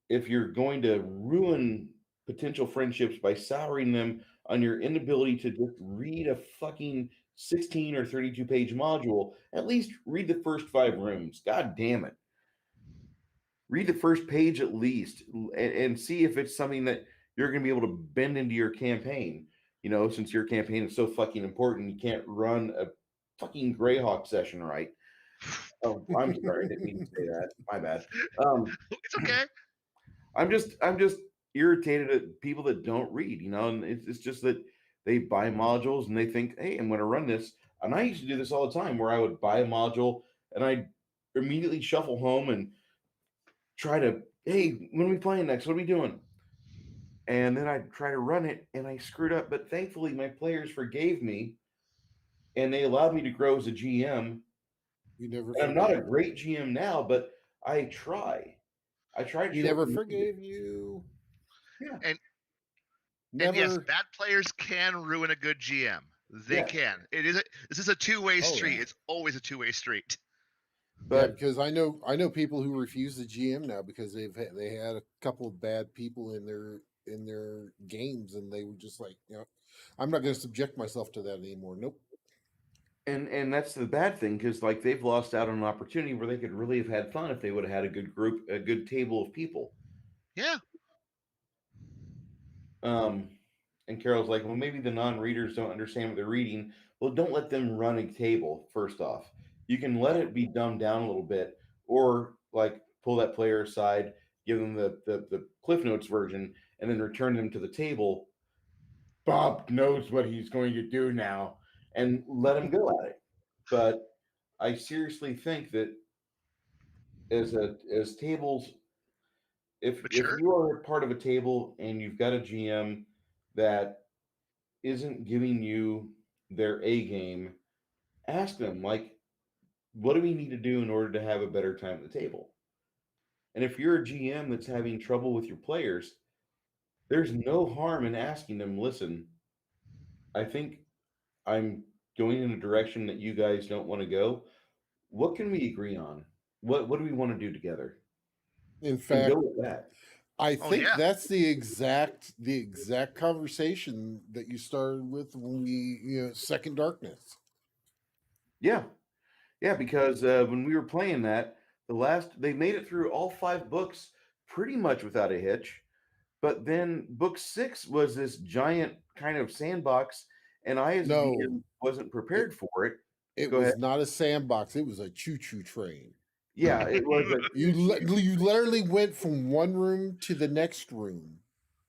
you're going to ruin potential friendships by souring them on your inability to just read a fucking 16 or 32 page module. At least read the first 5 rooms. God damn it. Read the first page at least and see if it's something that you're going to be able to bend into your campaign. Since your campaign is so fucking important, you can't run a fucking Greyhawk session right. Oh, I'm sorry, I didn't mean to say that. My bad. It's okay. I'm just irritated at people that don't read, and it's just that they buy modules and they think, hey, I'm going to run this. And I used to do this all the time where I would buy a module and I'd immediately shuffle home and try to, hey, when are we playing next? What are we doing? And then I'd try to run it and I screwed up. But thankfully, my players forgave me and they allowed me to grow as a GM. We never And I'm not a great GM now, but I try. I try to. We never forgave you. Yeah. And Never. And yes, bad players can ruin a good GM. They can. This is a two-way street. Yeah. It's always a two-way street. But because I know people who refuse the GM now because they had a couple of bad people in their games and they were just like, I'm not going to subject myself to that anymore. Nope. And that's the bad thing because like they've lost out on an opportunity where they could really have had fun if they would have had a good group, a good table of people. Yeah. And Carol's like, well, maybe the non-readers don't understand what they're reading. Well, don't let them run a table. First off, you can let it be dumbed down a little bit, or like pull that player aside, give them the Cliff Notes version, and then return them to the table. Bob knows what he's going to do now, and let him go at it. But I seriously think that as tables, if Mature. you are part of a table and you've got a GM that isn't giving you their A game, ask them, like, what do we need to do in order to have a better time at the table? And if you're a GM that's having trouble with your players, there's no harm in asking them, listen, I think I'm going in a direction that you guys don't want to go. What can we agree on? What do we want to do together? In And fact, go with that. I Oh, think yeah. that's the exact conversation that you started with when we Second Darkness. Yeah. Yeah, because when we were playing that, they made it through all 5 books pretty much without a hitch. But then book 6 was this giant kind of sandbox, and I, as a No, DM, wasn't prepared for it. it Go was ahead. not a sandbox. It was a choo-choo train. Yeah, it was a You literally went from one room to the next room,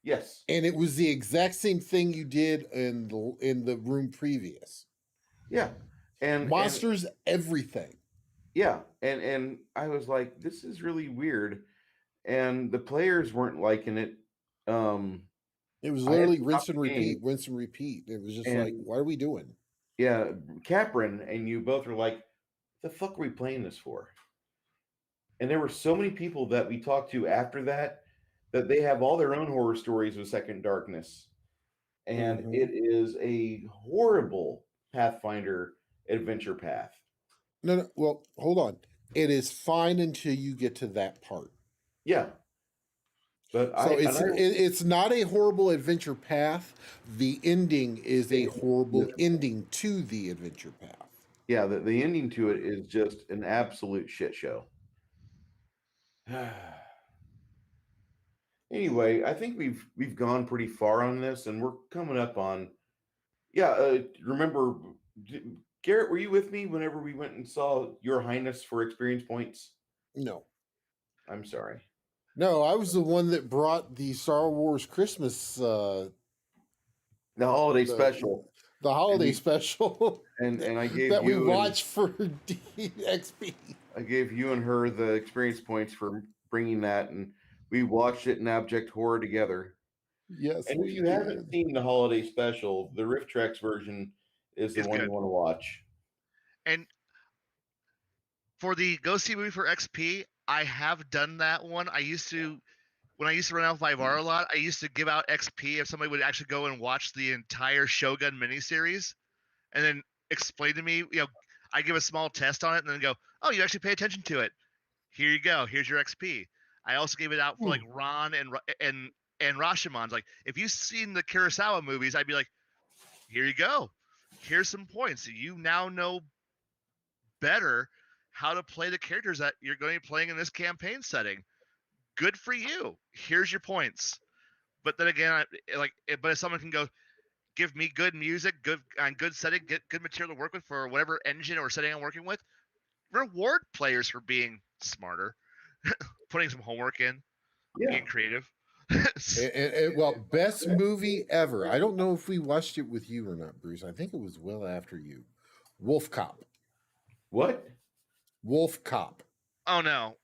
yes. and it was the exact same thing you did in the room previous. Yeah. And Monsters, everything. yeah, and I was like, this is really weird, and the players weren't liking it. It was I had literally to rinse stop and the game, repeat, rinse and repeat. It was just like, and what are we doing? yeah, Capron and you both were like, the fuck are we playing this for? And there were so many people that we talked to after that they have all their own horror stories with Second Darkness. And Mhm. it is a horrible Pathfinder adventure path. No, well, hold on. It is fine until you get to that part. Yeah. But So I it's not a horrible adventure path. The ending is a horrible ending to the adventure path. yeah, the ending to it is just an absolute shit show. Anyway, I think we've gone pretty far on this, and we're coming up on. Yeah, remember, Garrett? Were you with me whenever we went and saw Your Highness for experience points? No. I'm sorry. No, I was the one that brought the Star Wars Christmas The holiday special, the holiday And- special and I gave that we you watched for DXP. I gave you and her the experience points for bringing that, and we watched it in abject horror together. Yes, And if you haven't seen the holiday special, the Rift Treks version is the It's one good. you want to watch. And for the go see movie for XP, I have done that one. When I used to run out by bar a lot, I used to give out XP if somebody would actually go and watch the entire Shogun miniseries, and then explain to me. I give a small test on it, and then go, "Oh, you actually pay attention to it. Here you go. Here's your XP." I also gave it out for like Ron and Rashomon's. Like, if you've seen the Kurosawa movies, I'd be like, "Here you go. Here's some points. You now know better how to play the characters that you're going to be playing in this campaign setting. Good for you. Here's your points." But then again, but if someone can go, give me good music, good setting, get good material to work with for whatever engine or setting I'm working with, reward players for being smarter, putting some homework in, being creative. Well, best movie ever. I don't know if we watched it with you or not, Bruce. I think it was well after you. Wolf Cop. What? Wolf Cop. Oh no,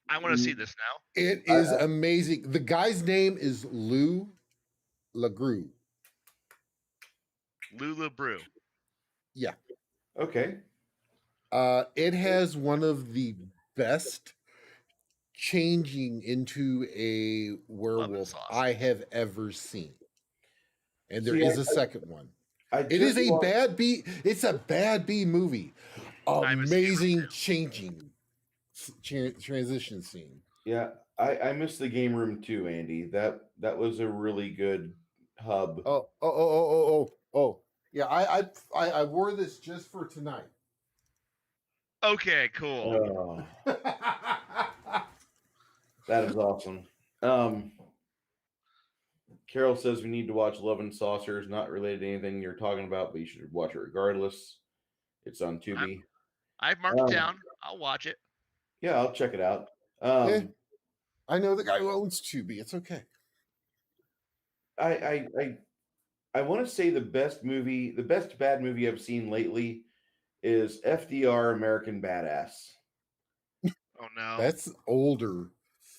I want to see this now. It is amazing. The guy's name is Lou LaGrue. Lulu Brew. Yeah. Okay. It has one of the best changing into a werewolf sauce. I have ever seen. And there See, is a second one. It just is a watched- bad B. It's a bad B movie. I'm a seer. Amazing changing transition scene. Yeah, I missed the game room too, Andy. That was a really good hub. Oh. Yeah, I wore this just for tonight. Okay, cool. Oh, that is awesome. Carol says we need to watch Love and Saucers. Not related to anything you're talking about, but you should watch it regardless. It's on Tubi. I've marked it down. I'll watch it. Yeah, I'll check it out. I know the guy who owns Tubi. It's okay. I want to say the best bad movie I've seen lately is FDR American Badass. Oh no. That's older.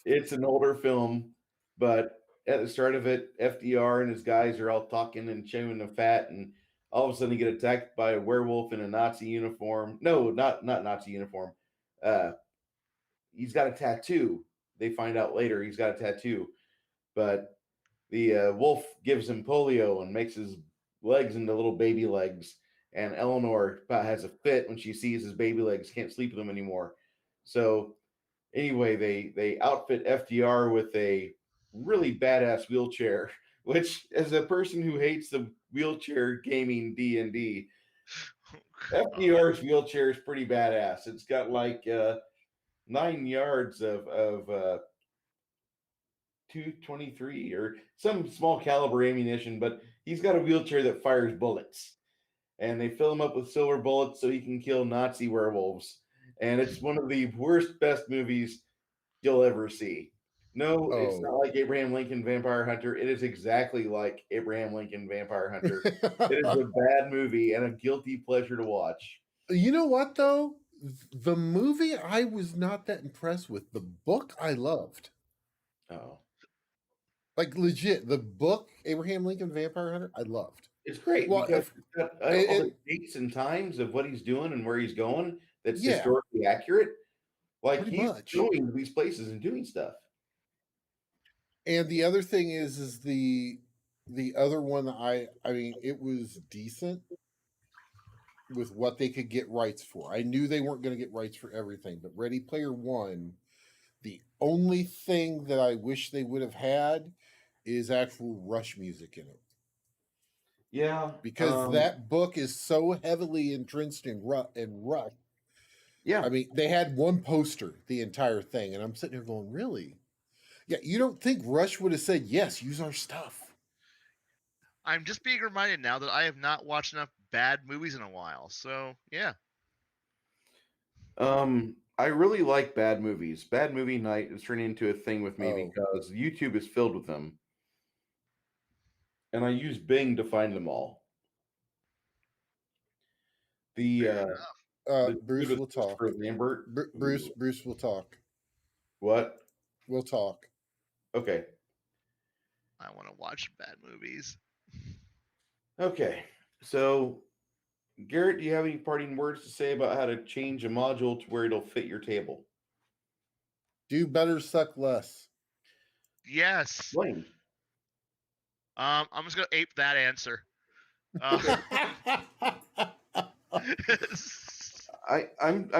It's an older film, but at the start of it, FDR and his guys are all talking and chewing the fat, and all of a sudden, they get attacked by a werewolf in a Nazi uniform. No, not Nazi uniform. Uh, he's got a tattoo. They find out later he's got a tattoo, but the wolf gives him polio and makes his legs into little baby legs. And Eleanor about has a fit when she sees his baby legs, can't sleep with him anymore. So anyway, they outfit FDR with a really badass wheelchair, which as a person who hates the wheelchair gaming D&D, FDR's wheelchair is pretty badass. It's got like 9 yards of 223 or some small caliber ammunition, but he's got a wheelchair that fires bullets. And they fill him up with silver bullets so he can kill Nazi werewolves. And it's one of the worst, best movies you'll ever see. No, it's not like Abraham Lincoln Vampire Hunter. It is exactly like Abraham Lincoln Vampire Hunter. It is a bad movie and a guilty pleasure to watch. You know what, though? The movie I was not that impressed with. The book I loved. Oh. Like, legit, the book, Abraham Lincoln Vampire Hunter, I loved. It's great Well, because it's got all the dates and times of what he's doing and where he's going that's Yeah. historically accurate. Like, Pretty he's much. going to these places and doing stuff. And the other thing is the other one I mean, it was decent with what they could get rights for. I knew they weren't going to get rights for everything, but Ready Player One, the only thing that I wish they would have had is actual Rush music in it. Yeah. Because that book is so heavily entrenched in Rush. Yeah. I mean, they had one poster, the entire thing, and I'm sitting here going, really? Yeah, you don't think Rush would have said, yes, use our stuff? I'm just being reminded now that I have not watched enough bad movies in a while. So, yeah. I really like bad movies. Bad movie night is turning into a thing with me because YouTube is filled with them. And I use Bing to find them all. Bruce will talk. Lambert. Bruce will talk. What? We'll talk. Okay. I want to watch bad movies. Okay. So, Garrett, do you have any parting words to say about how to change a module to where it'll fit your table? Do better, suck less. Yes. Blaine. I'm just gonna ape that answer. I'm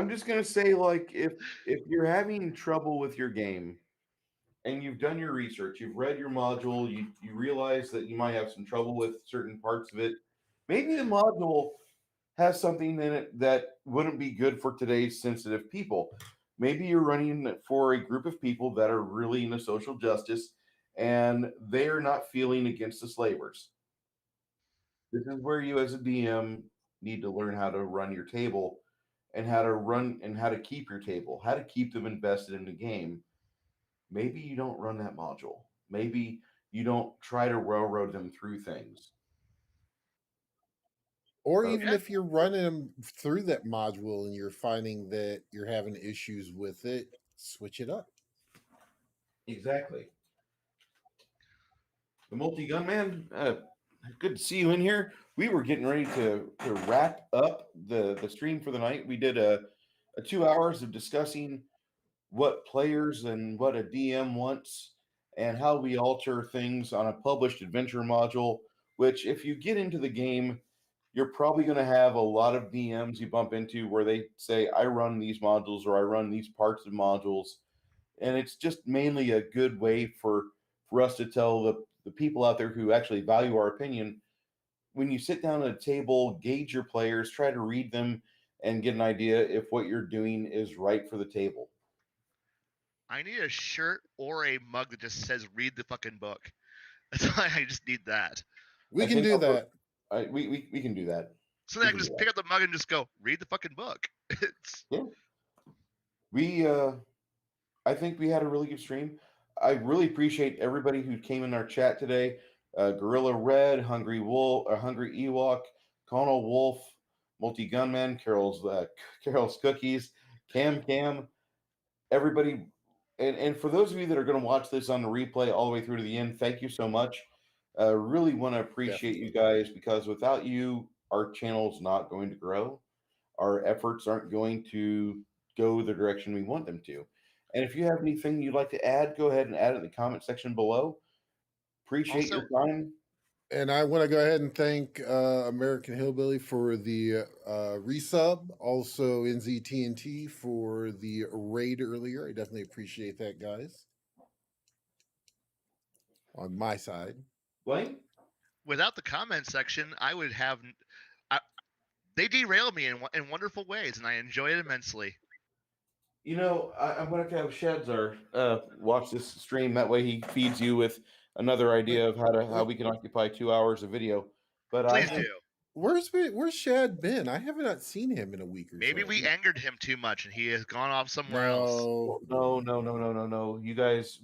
just gonna say, like, if you're having trouble with your game and you've done your research, you've read your module, you realize that you might have some trouble with certain parts of it, maybe the module has something in it that wouldn't be good for today's sensitive people. Maybe you're running for a group of people that are really into social justice and they are not feeling against the slavers. This is where you as a DM need to learn how to run your table and how to keep your table, how to keep them invested in the game. Maybe you don't run that module. Maybe you don't try to railroad them through things. Or even if you're running them through that module and you're finding that you're having issues with it, switch it up. Exactly. The multi-gun man, good to see you in here. We were getting ready to wrap up the stream for the night. We did a 2 hours of discussing what players and what a DM wants and how we alter things on a published adventure module, which if you get into the game, you're probably going to have a lot of DMs you bump into where they say, I run these modules or I run these parts of modules. And it's just mainly a good way for us to tell the people out there who actually value our opinion, when you sit down at a table, gauge your players, try to read them and get an idea if what you're doing is right for the table. I need a shirt or a mug that just says "Read the fucking book." That's why I just need that. We can do that. We can do that. So then I can just pick up the mug and just go, "Read the fucking book." Yeah. I think we had a really good stream. I really appreciate everybody who came in our chat today. Gorilla Red, Hungry Wolf, Hungry Ewok, Connell Wolf, Multi Gunman, Carol's Cookies, Cam. Everybody, And for those of you that are going to watch this on the replay all the way through to the end, thank you so much. Really want to appreciate you guys, because without you, our channel's not going to grow. Our efforts aren't going to go the direction we want them to. And if you have anything you'd like to add, go ahead and add it in the comment section below. Appreciate Also- your time. And I want to go ahead and thank American Hillbilly for the resub. Also, NZTNT for the raid earlier. I definitely appreciate that, guys. On my side. Blaine? Without the comment section, I would have. They derail me in wonderful ways, and I enjoy it immensely. You know, I'm going to have Shadzar watch this stream. That way he feeds you with another idea of how we can occupy 2 hours of video. But Please I do. Where's Shad been? I have not seen him in a week or Maybe so. we angered him too much, and he has gone off somewhere else. No. You guys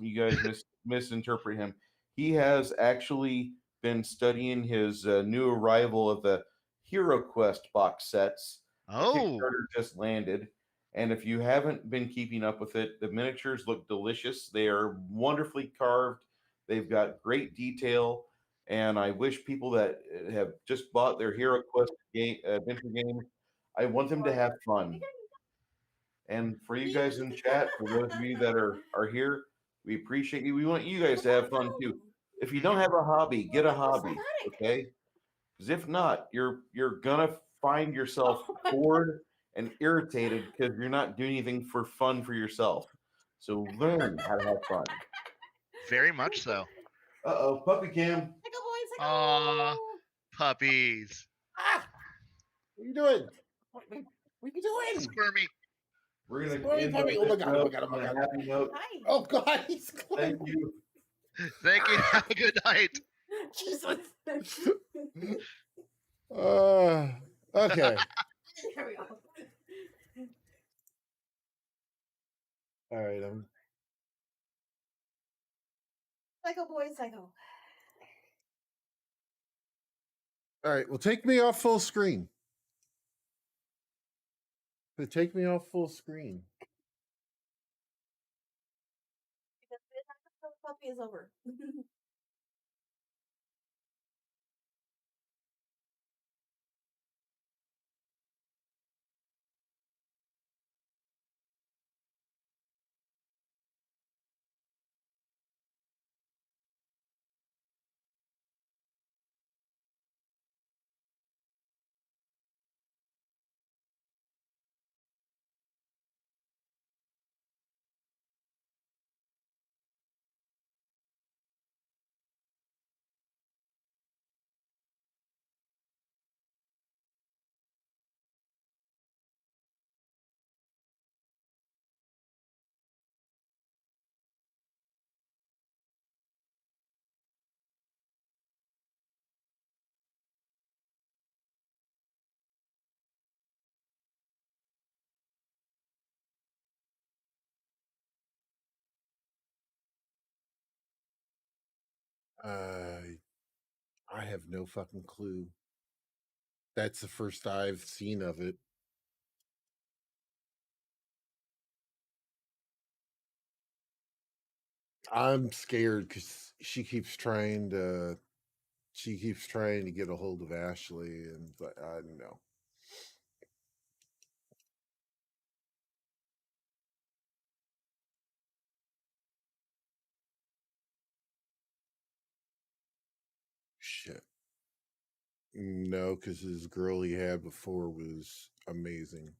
misinterpret him. He has actually been studying his new arrival of the Hero Quest box sets. Oh, Kickstarter just landed. And if you haven't been keeping up with it, the miniatures look delicious. They are wonderfully carved. They've got great detail. And I wish people that have just bought their Hero Quest game, adventure game, I want them to have fun. And for you guys in chat, for those of you that are here, we appreciate you. We want you guys to have fun too. If you don't have a hobby, get a hobby, okay? Because if not, you're gonna find yourself bored and irritated because you're not doing anything for fun for yourself. So learn how to have fun. very much so. Uh-oh, puppy cam. Aw, puppies. What are you doing? What are you doing? Squirmy. We're gonna Squirmy end puppy. on Oh my this God, oh my note, God, oh my on a God. happy note. Oh God, he's Thank you. Thank you. Have a good night. Jesus. Okay. There we go. All right. Psycho boy, psycho. All right. Well, take me off full screen. Take me off full screen. Because the puppy is over. I have no fucking clue. That's the first I've seen of it. I'm scared because she keeps trying to get a hold of Ashley, and I don't know. Shit. No, because his girl he had before was amazing.